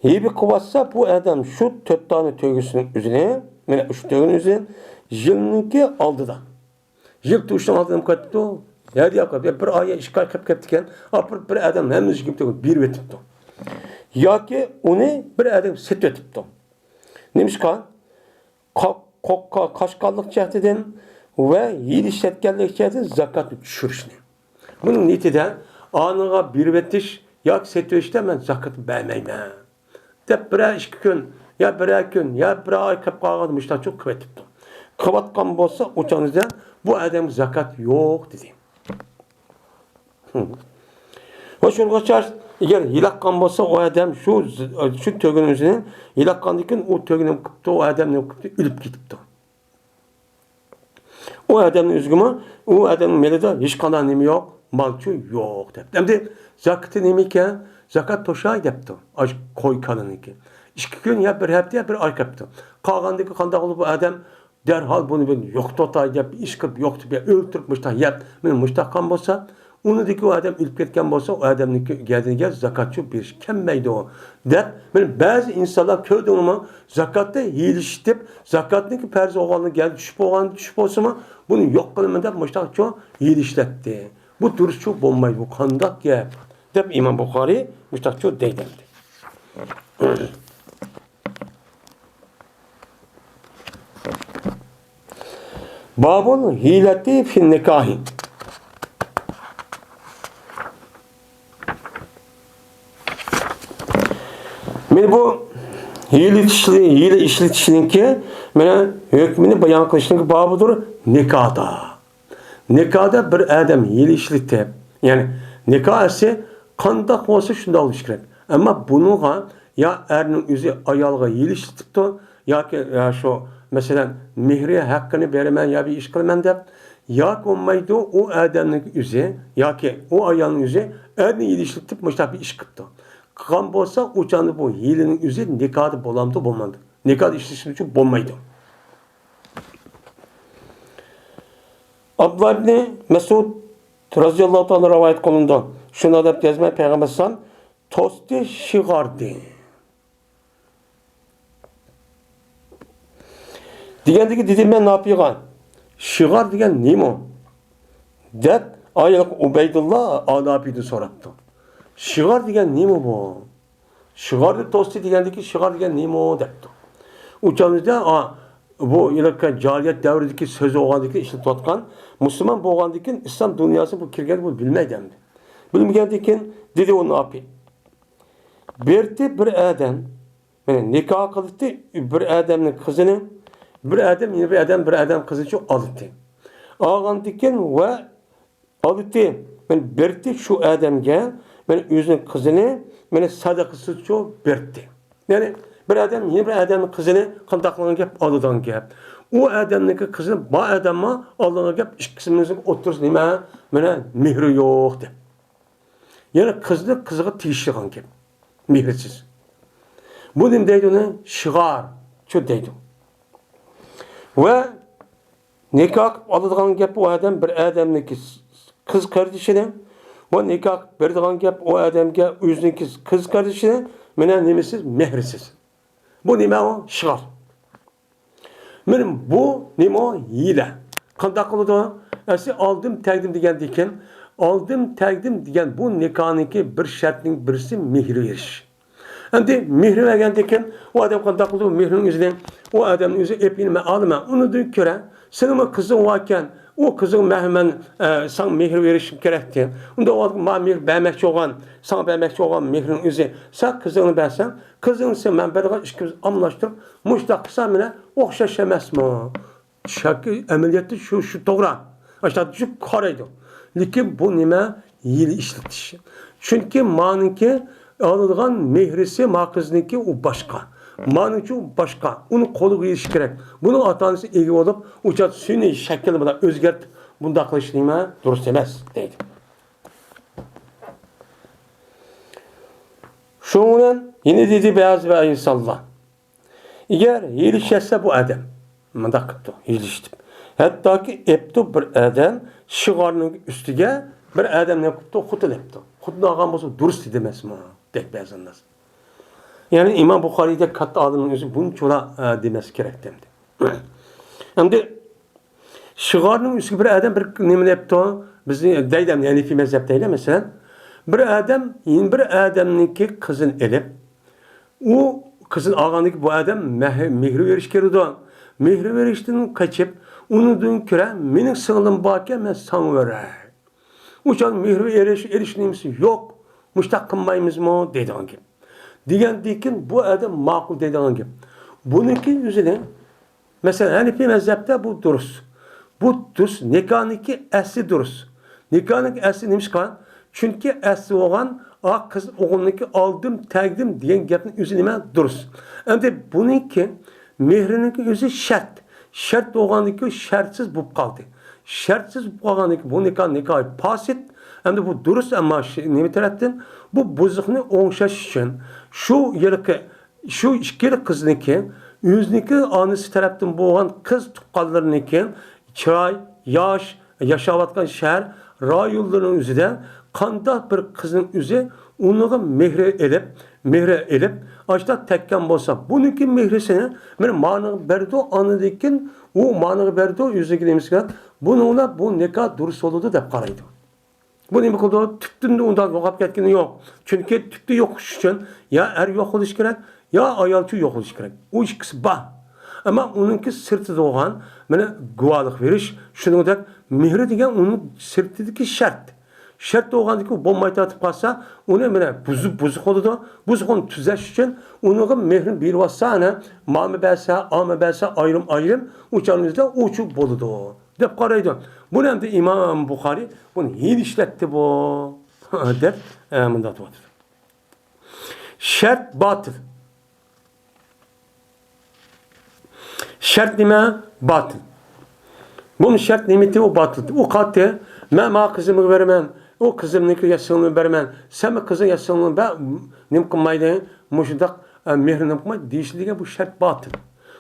Speaker 1: iyi bir kıvatsa bu adam şu 4 tane tögüsünün üzerine yani şu tögünün üzerine yılınki aldı da. Yıl tuştan aldı mı kattı o? Her yakar. Bir aya işgal kaptiken bir adam hem müzik gibi bir vetipti. Ya ki onu bir adam set vetipti. Neymiş kan? Kaşkallık cihetiden ve yedişletkenlik cihetiden zakatı düşürüşünü. Bunun niyetide anıga bir vetiş ya setveşte ben zakatı vermeyim. Dep bir iki gün ya bir gün ya bir ay kap kaldım işte çok kıvetipti. Kıvatkan olsa uçağınızda bu adam zakat yok dedi. Hoşun koçar eğer hilakkan olsa o adam şu tögünün üzerine hilakkandıkken o tögünün kıptı o adamın kıptı ölüp gitipti. O adamın üzgümü o adamın melede hiç kadar nemi yok malçı yok depti. Hem de zakatı nemiyken zakat toşay depti. Aç koy kanınınki. 2 gün ya bir hafta ya bir ay kaptı. Kalgandaki kanda olup bu adam derhal bunu ben yok totay dep iş kıp yoktu bir öldürüp müştah yap. Men müştah kan bolsa onu deki o adam ölüp ketken bolsa o adamın geldiğine gel zakatçı bir iş. Kemmeydi o. Dep men bazı insanlar köyde olma zakatta yeliştip zakatniki perzi oğlanı geldi düşüp oğlanı düşüp olsa mı bunu yok kılımında müştahçı yelişletti. Bu duruşçu bombayı bu kandak ya. Dep İmam Bukhari müştahçı deydendi. Babun hileti fin nikahi. Men bu hiyla işletishiniki mana hukmini bayon qilishniki bobidir nikohda. Nikohda bir odam hiyla ishlatib, ya'ni nikoh esa qandoq bo'lsa shunday bo'lishi kerak. Ammo bunga ya erning o'zi ayolga hiyla ishlatibdi yoki shu masalan mehri haqqini beraman yo bir ish qilaman deb yoki bo'lmaydi u odamning o'zi yoki u ayolning o'zi erni hiyla ishlatib mushtaq bir ish qilibdi. Qilgan bo'lsa o'chanda bu hiylining o'zi nikohda bo'lamdi bo'lmadi. Nikohda ishlash uchun bo'lmaydi. Abdullah ibn Mas'ud radhiyallohu ta'ala rivoyat qilindi. Shuni deb yozmay payg'ambar sollallohu alayhi vasallam to'sti shig'ardi. Degandagi dedim men napigan. Shig'ar degan nima? Deb ayol Ubaydulloh Anabi'ni so'rabdi. Shig'ar degan nima bu? Shig'arni to'sti degandiki shig'ar degan nima debdi. O'chamizda bu ilaka jariyat davridagi so'z o'g'andiki ishlatayotgan musulmon bo'lgandikin islom dunyosi bu kirgan bu bilmaydi endi. Bilmagandikin dedi u napi. Berdi bir odam mana nikoh qildi bir odamning qizini bir odam qizichi oldi. Olgandikin va oldi. Men berdi shu odamga men o'zining qizini meni sadaqasiz cho berdi. Ya'ni bir odam yeni bir odamning qizini qandaqlagan gap oladigan gap. U odamning qizini bu odamga oladigan gap ikkisimizning o'tirish nima? Mana mehri yo'q deb. Ya'ni qizga tegishligan gap. Mehrsiz. Bu nima deydi uni? Shig'ar cho deydi. Va nikoh oladigan gap u odam bir odamning qiz qardoshini va nikoh beradigan gap u odamga o'zining qiz qardoshini mana nimasiz mehrsiz. Bu nima o? Shig'ar. Men bu nima hiyla. Qanday qiladi? Asi oldim taqdim degandikin, oldim taqdim degan bu nikohniki bir shartning birisi mehr berish. Endi mehr bergandikin u odam qanday qiladi? Mehrining o'zini u odamning o'zi epini men olaman. Uni deb ko'ra, sening qizing varkan o kızın məhmən sana mehr verişim kerakdi. Unda o mehr verməkçi olan, sana verməkçi olan mehrin özü. Sen kızını versən, kızını sen mən bərəqə işimiz anlaşdırıb, müştaq qısa mənə oxşaş emasmı? Şəki əməliyyatı şu doğru. Aşağı şu qaraydı. Lakin bu nimə yeli işletiş. Çünki manınki alınğan mehrisi ma qızınki o başqa. Manıcı başqa. Onu qolu qoyuş kerak. Bunun atanısı egi olub, uçat sünni şəkil bilan özgərtib, bunda qilish nima durust emas deydi. Şunun yine dedi beyaz ve insanlar. Eğer yelişsə bu adam, bunda qıptı, yelişdi. Hatta ki epti bir adam şiğarının üstüge bir adam ne qıptı, xutul epti. Xutul ağam olsa durust edemez mi? Deyik beyazınlar. Yani İmam Bukhari'de katta adamın özü bunu çola demesi gerek demdi. Şimdi şiğarının üstü bir adam bir nemin yaptı o, bizi deydem yani fi mezhepteyle mesela bir adam yeni bir adamınki kızın elip o kızın ağandaki bu adam mehri veriş kerdi. Mehri verişten kaçıp onu dün köre benim sığınım bakken ben sana verer. Uçan mehri eriştiğimiz yok. Müştak kılmayımız mı dedi hangi. Degandikin bu adam ma'qul deydigan gap. Buniki o'zini mesela Hanifi mezhepte bu durus. Bu durus nikohniki asli durus. Nikohniki asli nima qilgan? Chunki asli bo'lgan qiz o'g'ilniki oldim, tagdim degan gapning o'zi nima durus. Endi buniki mehriniki o'zi shart. Shart bo'lganiki shartsiz bo'lib qoldi. Shartsiz bo'lib qolganiki bu nikoh fasid. Endi bu durus ama nima tarafdan bu buzuqni o'ngshash uchun şu ikkili qizniki o'ziniki onasi tarafdan bo'lgan qiz tuqqanlarniki chiroy, yosh, yashayotgan shahar rayonlarining o'zida qanday bir qizning o'zi uniga mehri elib ashta tekkan bo'lsa buniki mehrisini men ma'niga berdi onadikin u ma'niga berdi o'ziga demisga buningla bu nikoh durust bo'ladi deb qaraydi. Bu nima qildi? Tüptünde undan yo'qolib ketgani yo'q. Chunki tüptü yo'qish uchun ya er yo'q bo'lish kerak, ya ayolchi yo'q bo'lish kerak. U ikkisi bor. Ammo uningki sirtida bo'lgan, mana guvohlik berish, shuningdek mehri degan uning sirtidagi shart. Şart bo'lgandiki, bo'lmay tatib qolsa, uni mana buzuq bo'ladi. Buzuqni tuzash uchun uniga mehrini berib olsa, ana ma'mi bersa, ayrim o'chaningizda o'chib bo'ladi deb qaraydi. Buni ham Imom Buxoriy buni yil ishlatdi bu deb bunda aytadi. Şart batıl. Şart nima? Batıl. Bunun şart nimeti o batıl. O katte ben kızımı vermem. O kızımniki yaşını vermem. Sen kızın yaşını ben nim kılmaydı. Muşdak mehrini kılmaydı. Değişliğe bu şart batıl.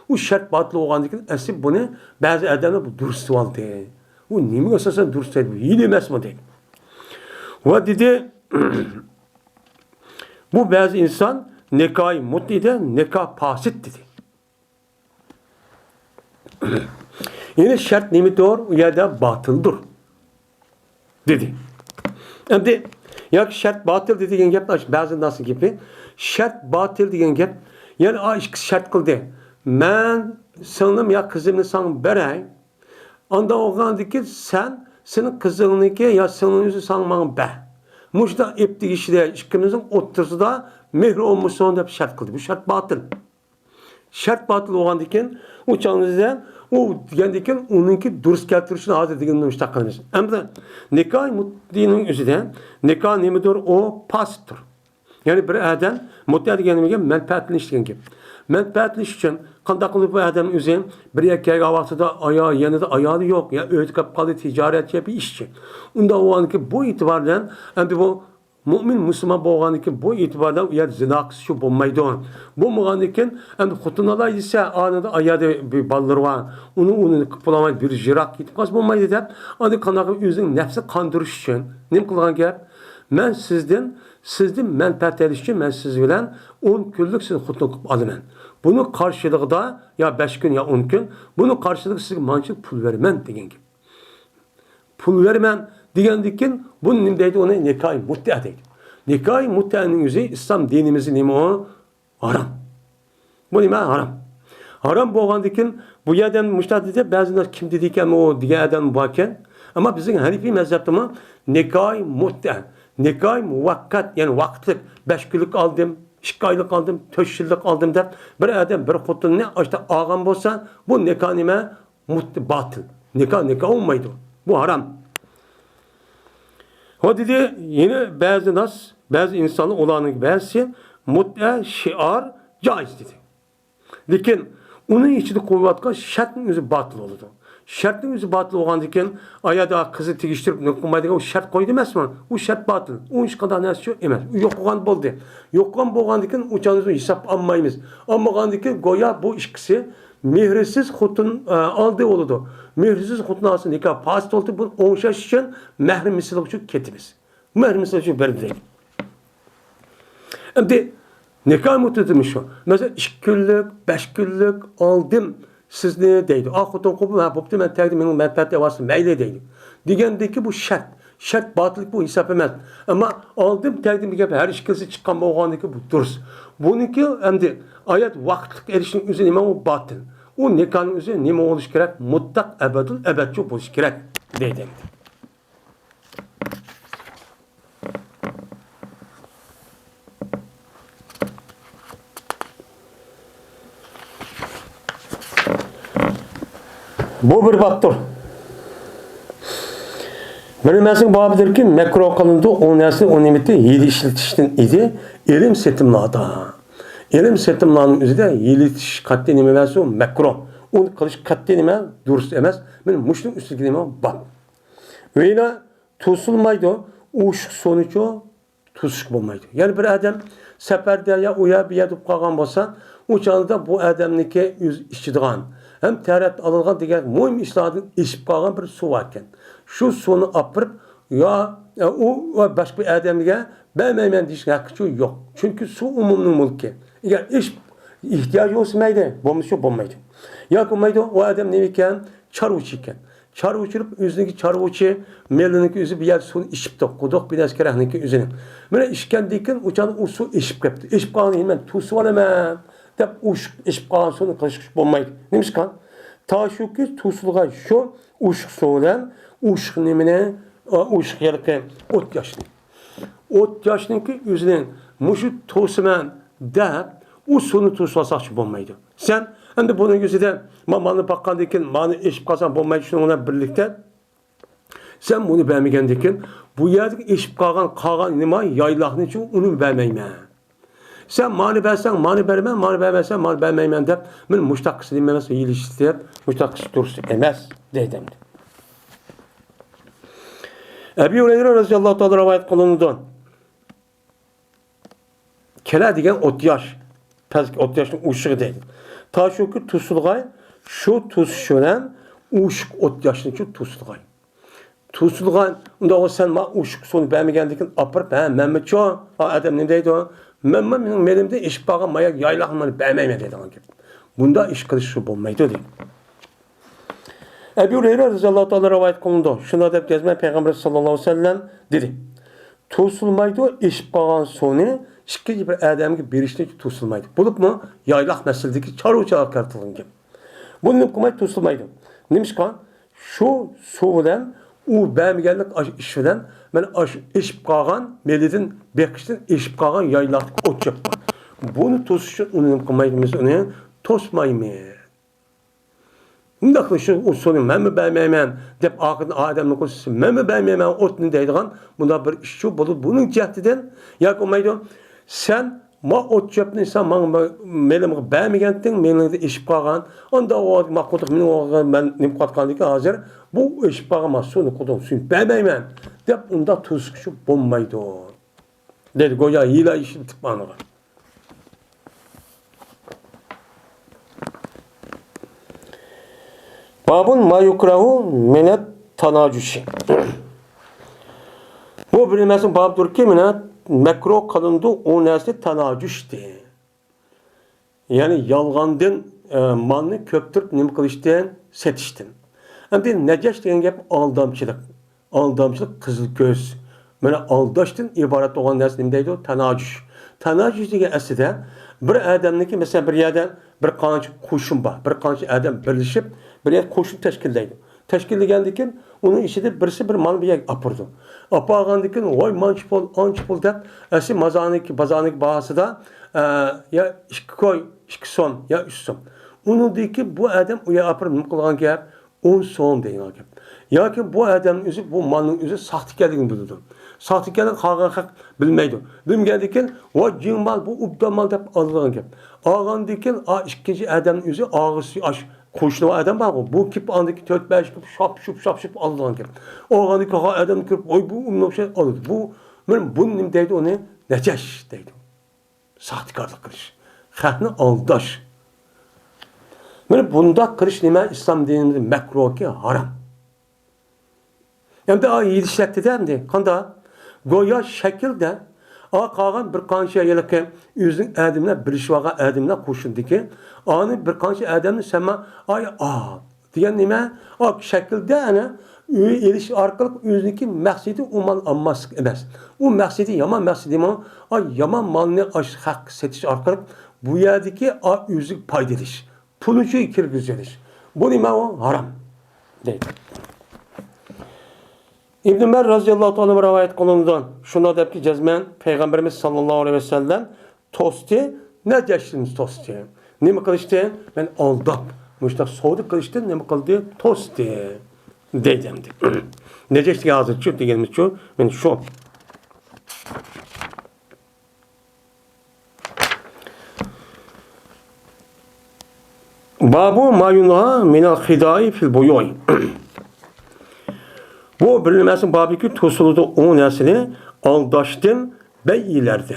Speaker 1: O şart batıl olgandaki asıl bunu bazı adamlar bu dürüst aldı. O nimi esasen dürüst değil. İyi demez mi değil. Ve dedi bu bazı insan nekâh mut'ide nekâh fasit dedi. Yine şart nimi doğru ya da batıldır dedi. Şimdi ya şart batıl dediğin gap bazı nasıl gibi şart batıl dediğin gap yani aşk şart kıldı. Ben sanırım ya kızımı sana berey. Anda oğandaki senin kızınınki ya senin yüzü sana bana be. Muşta ipti işide ikimizin ortasında mehri olmuşsa hep şart kıldı. Bu şart batıl. Şart batıl oğandaki uçağınızda o diyendeki onunki dürüst keltirişini hazır dediğini müştakkalınız. Hem de nikah mutluluğunun üzerinden nikah nemidir? O pasittir. Yani bir adam mutlu dediğine menfaatli işleyen gibi. Menfaatli iş için qanday qilib bu adamın üzerine bir erkek avasında ayağı yanında ayağı yok ya ötkap kalı ticaretçi bir işçi. Unda o anki bu itibardan endi bu mümin Müslüman bo'lgandan bu itibardan yer zina şu bo'lmaydi. Bu bo'lgandan endi xotinlar ise anında ayağı bir balları var. Onu qıplamay bir jirak gitib qaz bo'lmaydi deb, endi qanday o'zining nafsi qandirish uchun nim qilgan gap? Men sizden menfaat ediş için ben siz bilen 10 günlük siz xotin qilib olaman. Bunun karşılığında ya 5 gün ya 10 gün bunun karşılığı sizge mançılık pul vermen degen gibi. Pul vermen degendikin bunun nim deydi ona nikah-ı muttah deydi. Nikah-ı muttah'nın yüzü İslam dinimizin nimi o? Haram. Bu nime? Haram. Haram bo'lgandikin bu yerden müştah dedi bazılar kim dedikken o diye adam bakken ama bizim Hanefi mezhepte mi nikah-ı muttah, nikah-ı muvakkat yani vakitlik 5 günlük aldım. 2 aylık aldım, 4 yıllık aldım der. Bir adam bir xotinni işte ağam bolsa bu nikah nime? Batıl. Nikah olmaydı. Bu haram. O dedi yine bazı insanlar olanın bazısı mut'a şiar caiz dedi. Lakin onun içinde koyuvatkan şartın özü batıl oldu. Şartın özü batıl olgandikken ayada kızı tigiştirip nökülmaydı o şart koydu emas mı? O şart batıl. O iş kadar nesi emas. Yok olan boldu. Yok olan bolgandikken uçağınızı hesap almayımız. Almagandikken goya bu işkisi mehrisiz xotun aldı oldu. Mehrisiz xotun alsın nikah fasit oldu. Bu onşaş için mehri misli için ketimiz. Mehri misli için verdi. Şimdi nikah mutluluğu şu. Mesela 2 günlük, 5 günlük aldım. Siz ne deydi? Xotin qo'yib, ha, bo'pti, men tagdim, mening manfaatga vasım, mayli deydi. Degandiki bu şart. Şart batıllik bu hesap emas. Ama aldım, tagdim bir gap, her ishkisi chiqqan bo'lgandiki bu durust. Buniki endi ayat vaqtlik erishishning o'zi nima u batıl. O nikahning o'zi nima bo'lishi kerak? Mutlaq abadchi bo'lishi kerak deydi. Bu bir baptır. Bilmesin babıdır ki mekruh kılındı o nesli o nimeti yedi işletişten idi ilim setimlada. İlim setimlanın üzerinde yedi katli nime verse o mekruh. Onu kılış katli nime dürüst emez. Benim muşluk üstündeki nime bak. Öyle tusulmaydı. Uşuk sonucu tuzuşuk bulmaydı. Yani bir adam seferde ya uya bir yerde kalkan olsa uçağında bu adamniki işçidiğen hem terett alıngan diğer mühim işlerden işip kalkan bir su varken şu sunu apırıp ya o başka bir adamlığa ben dişin hakkı yok. Çünkü su umumunun mülki. Eğer iş ihtiyacı olsaydı bulmaydı. Ya bulmaydı o adam ne iken çarvuç iken. Çarvuçurup üzündeki çarvuçu melindeki üzü bir yer suyunu işip de kuduk bir askerahındaki üzünü. Böyle işkendiyken uçağın o su işip kaptı. İşip kalan hemen tusu var hemen. Tabi işip kalan suyunu kışkış bulmaydı. Neymiş kan? Ta şu ki tusuluğa şu uşuk soğudan uşuk nemine uşaq yerlikə 10 yaşlı. 10 yaşlınki özünün muşu tosuman deyip o sonu toslasaqçı olmaydı. Sen hem bunun gözüde mamanı bakkandaki manı eşip kalsan olmaydı şununla birlikte sen bunu vermeyendeki bu yerdeki eşip kalan nima yaylaqın için onu vermeyme. Sen mani versen mani vermem, mani vermezsen mani vermeymen deyip ben muştakkısı dememez ve iyilişi deyip muştakkısı dursun emez deydimdi. Ebu Hureyre radıyallahu ta'ala rivayet kılındı. Kela degen 30 yaş. 30 yaşın uşuğu deydi. Ta şu ki tusulgay şu tusuşunan uşuq 30 yaşın ki tusulgay. Tusulgay onda o sen ma uşuq sonu beğenmegendikin apırıp Mehmet çoğu adam ne deydi o? Mehmet benim melimde iş bağı mayak yaylağımını beğenmeyme dedi. Bunda iş kılışı olmaydı deydi. Ebu Hureyre radıyallahu ta'ala rivayet kılındı. Şuna da gezme Peygamber sallallahu aleyhi ve sellem dedi. Tusulmaydı iş bağın sonu şikayet bir adamı bir işte tusulmaydı. Bulup mu yaylaq nesildeki çarıçalar kartılın gibi. Bunun kumayı tusulmaydı. Neymiş kan? Şu soğudan o beğenmegenlik işinden ben iş bağın melidin bekişten iş bağın yaylaq ot yapma. Bunu tosuşun onun kumayımız onu tosmayma. Ndaqlı şu usulü men mi beğenmeymen dep akıdın adamın koşusu men mi beğenmeymen otunu deydiğen bunda bir işçi bulup bunun cihetiden ya olmaydı sen ma ot yaptın sen melimi beğenmeyendin melinde iş bağın onda o makutuk men o ben nim qatqandık hazır bu iş bağıma sonu qudum sün beğenmeymen dep onda tuzkuşu bulmaydı dedi goya hila işin tıkmanı var. Babun ma yukrahu minet tanacüşi. Bu bilinmesin babdır ki minet mekruh kılındı o nesli tanacüşti. Yani yalgandın malını köptürüp nim kılıştın, setiştin. Hem de neceş deyen gep aldamçılık. Aldamçılık kızıl göz. Böyle aldaştın ibaret olan nesli nimdeydi o tanacüş. Tanacüş diye eside bir adamdaki mesela bir yerden bir kanç kuşun var. Bir kanç adam birleşip bir yer koşun teşkildeydi. Teşkildegendikin onun işide birisi bir mal bir yer apırdı. Apağandikin oy mançpol ançpol deyip esi mazaniki bazaniki bahası da ya 2 koy 2 son ya 3 son. Onun deyip ki bu adam uya apırdı mı kılgan ki 10 son deyin o gibi. Ya ki bu adamın üzü bu malın üzü sahtekarlığını bildi. Sahtekarlık hak bilmeydi. Bilmeydikken o cin mal bu ubda mal deyip aldığı gibi. Ağandikin ikinci adamın üzü ağısı aş koşulu adam var bu kip andaki 4-5 kip şap aldığı gibi. Ağandaki adam kip oy bu umlu şey aldı. Bu bunun deydi onu neceş deydi. Sahtekarlık kırış. Xahni aldaş. Bunda kırış nime İslam dinimizde mekruh ki haram. Yani daha iyi işletti dendi. Kanda goya şekilde kalan bir kança yelke yüzün adımla bir şvaga adımla koşundu ki anı bir kança adımla sema ay diyen nime şekilde ana eliş arkalık yüzündeki məqsədi o mal almaz emas. O məqsədi yaman məqsədi mi? Yaman malını hak setiş arkalık bu yerdeki yüzük paydeliş. Pulucu kirgizeliş. Bu nime o haram deydi. İbn Ömer radıyallahu ta'ala rivayet kılındı. Şuna deyip ki cezmen Peygamberimiz sallallahu aleyhi ve sellem tosti ne geçtiniz tosti? Ne mi kılıçtı? Ben aldap. Müştak soğuduk kılıçtı ne mi kıldı? Tosti. Deydimdi. Ne geçti hazır şu diyelim şu. Ben şu. Babu mayunha minal hidai fil buyuy. Bu bilinmesin babiki tosuludu o nesini aldaştın beylerde.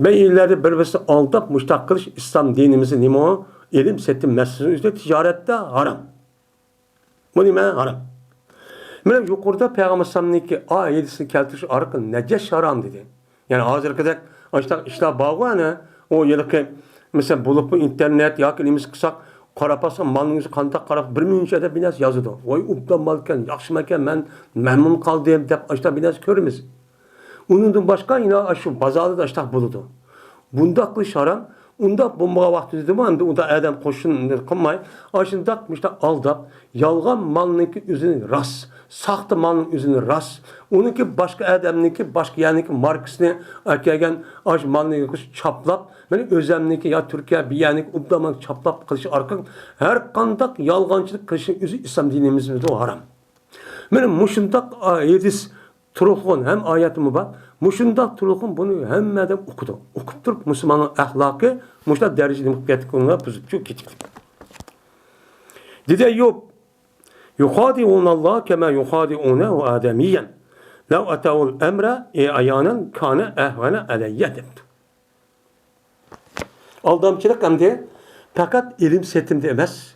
Speaker 1: Beylerde birbirisi aldap müştak kılış İslam dinimizi nimo ilim settin meselesinde ticarette haram. Bu nime haram. Mesela yukarıda Peygamber Sallallahu ayetini keltiriş arka neceş haram dedi. Yani hazır kadar işte bağlı o yılki mesela bulup internet ya elimiz kısak qarapasa malınızı qandaq qarab bir minçədə bir nəsə yazıdı. Oy ubdan malkən, yaxşı məkən mən məmnun qaldım deyib açda bir nəsə görürüz. Onundan başqa yine şu bazarda da açda buludu. Bunda qılış haram. Onda bombağa vaxt dedim ama onda adam qoşun qılmay. Aşındaq işte aldap yalğan malınki üzünü ras saxta malın özünü rast. Onunki başka adamniki, başka yaniki markasını erkegen aş malını çaplap, yani özemniki ya Türkiye bir yaniki ubdaman çaplap kılışı arka her kandak yalgancılık kılışı özü İslam dinimizde o haram. Yani muşundak ayetiz turulğun hem ayetimi var. Muşundak turulğun bunu hem adam okudu. Okup durup Müslümanın ahlakı muşta dereceli mutluluk konular bozuk çok kitik. Dide yok. Yuhadi'un Allah kema yuhadi'unehu ademiyen. Lev ata'ul emre ayanen kâne ehvene aleyyedim. Aldamçılık hem de fakat ilim setimde emez.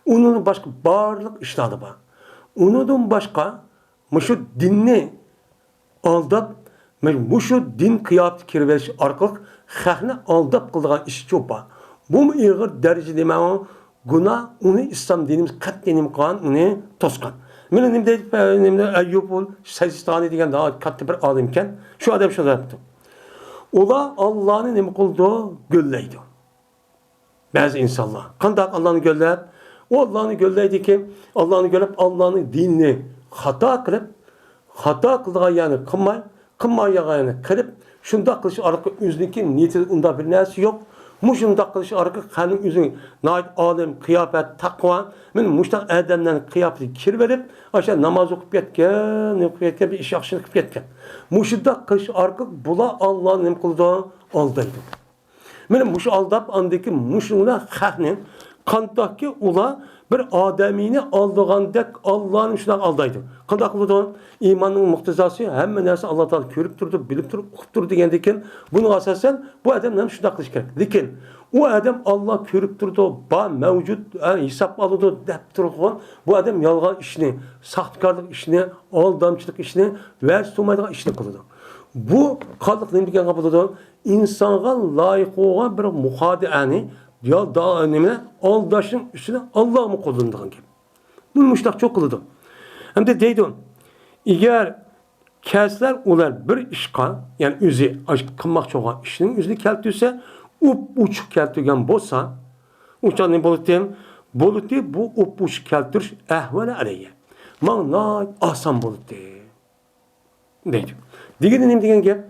Speaker 1: Onun başka barlık iştadı var. Onun başka şu dinni aldap şu din kıyafet kirveliş arkalık xalqni aldap kıldığı iş çok var. Bu mu iğir derece deme o günah onu İslam dinimiz kat dinim kan onu toskan. Men nimde Eyyubul Secistani degan daha katta bir adamken şu adam şunu yaptı. Ola Allah'ın nima qildi? Gölleydi. Bazı insanlar. Qanday Allah'ını gölleyip o Allah'ını gölleydi ki Allah'ını gölleyip Allah'ın dinini hata qildigan yani qilmagan qilib shunda qilish orqali o'ziniki niyatida unda bir narsa yo'q. Muşunda qilish orqali qani o'zing nayt olim qiyofat taqvo men mushtaq odamlarni qiyofatiga kirib berib o'sha namoz o'qib ketgan bir ish yaxshilik qilib ketgan. Mushunda qilish orqali bular Allohni nima qildi? Aldaydi. Men mush aldab andiki mushuna xalqni qandaki ular bir adamini aldığandek Allah'ın şuna aldaydı. Qanday qildi? İmanın muhtezası hamma narsa Allah Taala ko'rib turdi, bilib turib, uqib turdi degandan buni asosan bu odam ham shunday qilish kerak. Lekin u odam Allah ko'rib turdi, ba mavjud, hisob oladi deb turgan bu odam yolg'on ishni, saxtkorlik ishni, aldamchilik ishni va so'maydigan ishni qiladi. Bu qanday nima degan bo'ladi? İnsonga loyiq bo'lgan bir muhodiani ya da nime aldaşın üstüne Allah mı kullandığı gibi. Bunu müştak çok kılıdı. Hem de deydi eğer kesler ular bir işqa yani üzü kılmak çoğun işinin üzünü keltiyse uçuk keltigen bolsa uçan ne bolutu bu uçuk keltiriş ehvene aleyye. Mağna asan bolutu. Deydi. Digini neyim degen gep?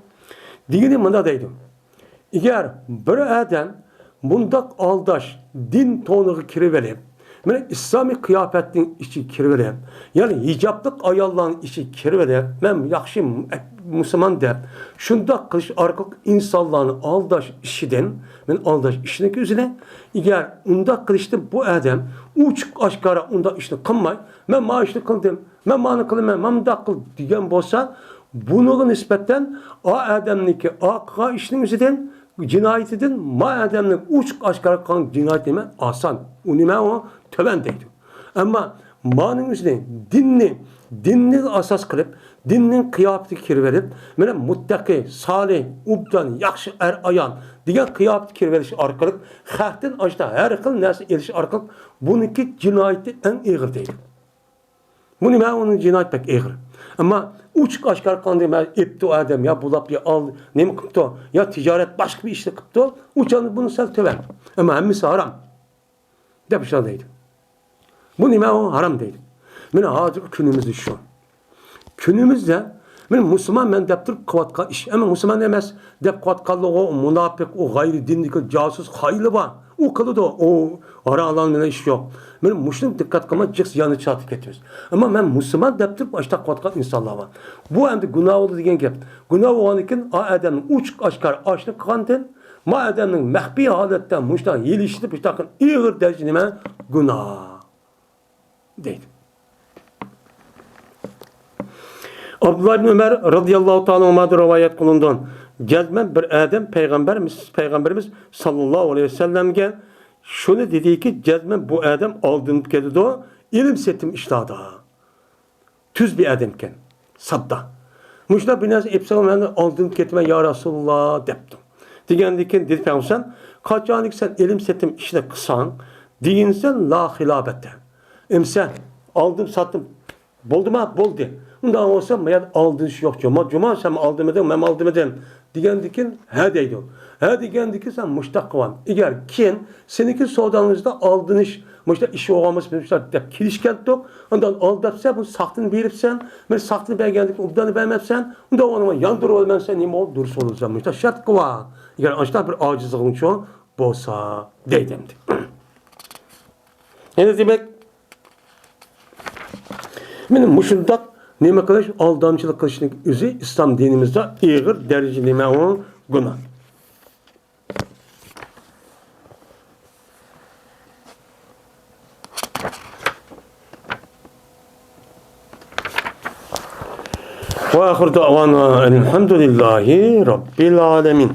Speaker 1: Digini manda deydi. Eğer bir adam bundak aldaş din tonuğu kiriverip, yani İslami kıyafetin içi kiriverip, yani hicaplık ayalların içi kiriverip, ben yakşı Müslüman der, şunda kılış arkalık insanların aldaş işiden, ben aldaş işindeki üzerine, eğer unda kılıştı bu adam, uçuk aşkara unda işini kılmay, ben maaşını kıldım, ben mağını kıldım, ben da kıl diyen bolsa, bunu nispetten o adamniki o işinin üzerinden cinayet edin, mademlik uçuk aşkara kan cinayet deme asan. Unime o tövendeydi. Ama manın üzerine dinni asas kılıp, dinnin kıyafeti kirverip, böyle muttaki, salih, ubdan, yakşı ayan, diğer kıyafeti kirveriş arkalık, xalqdan açta her xil narsa eliş arkalık, bununki cinayeti en ağır değil. Bu nime onun cinayet pek ağır. Ama uçuk aşkar kandı epti o adam ya bulap ya al ne mi kıptı ya ticaret başka bir işte kıptı uçanı bunu sel töver. Ama hemmisi haram. Demişler deydi. Bu nime o haram deydi. Mene hazır günümüzde şu. Günümüzde men Müslüman men deptirip kıvatka iş. Ama Müslüman demez dep kıvatkalı o münafık o gayri dinlik casus hayli var. O kılıdı o ara alanına iş yok. Men Müslüman dikkat kılma cıks yanı çatıp getiriyoruz. Ama men Müslüman deptirip açta kıvatka insanlar var. Bu hem de günah oldu degen gep. Günah olan iken o adamın uçuk aşkar açlık kıkanten ma adamın mehbi haletten müştan yeliştirip iştakın ağır derece nime günah deydi. Abdullah ibn Ömer radıyallahu ta'ala anhu'dan rivayet kılındı. Cezmen bir adam peygamberimiz sallallahu aleyhi ve sellem'ge şunu dedi ki cezmen bu adam aldınıp geldi o ilim setim iştahda. Tüz bir adamken sabda. Müşna bir naz epsam ben aldınıp ketme ya Resulullah deptim. Digendikin dedi peygamber kaçanik sen ilim setim işine kısan deyinsen la hilabette. Emsen aldım sattım. Boldu mu? Boldu. Ondan olsa meğer aldığın şey yok. Cuma sen aldım edin, ben aldım edin. Digendikin he deydi. Ha degendi ki sen muşta kıvan. Eğer kim seninki sodanızda aldınış, muşta işi olmaz, muşta dep kilişken tok, ondan aldatsa bu sahtını veripsen, ben sahtını bergendik, obdanı vermepsen, onda onu yandır olmazsa neyim ol, dur sorulsa muşta şart kıva. Eğer açta bir acizliğin çoğun, bolsa deydemdi. Yani demek, benim muşundak neme kılış, aldamçılık kılışının üzü İslam dinimizde ağır dereceleme o günah. Ve ahir da'vana elhamdülillahi rabbil alemin.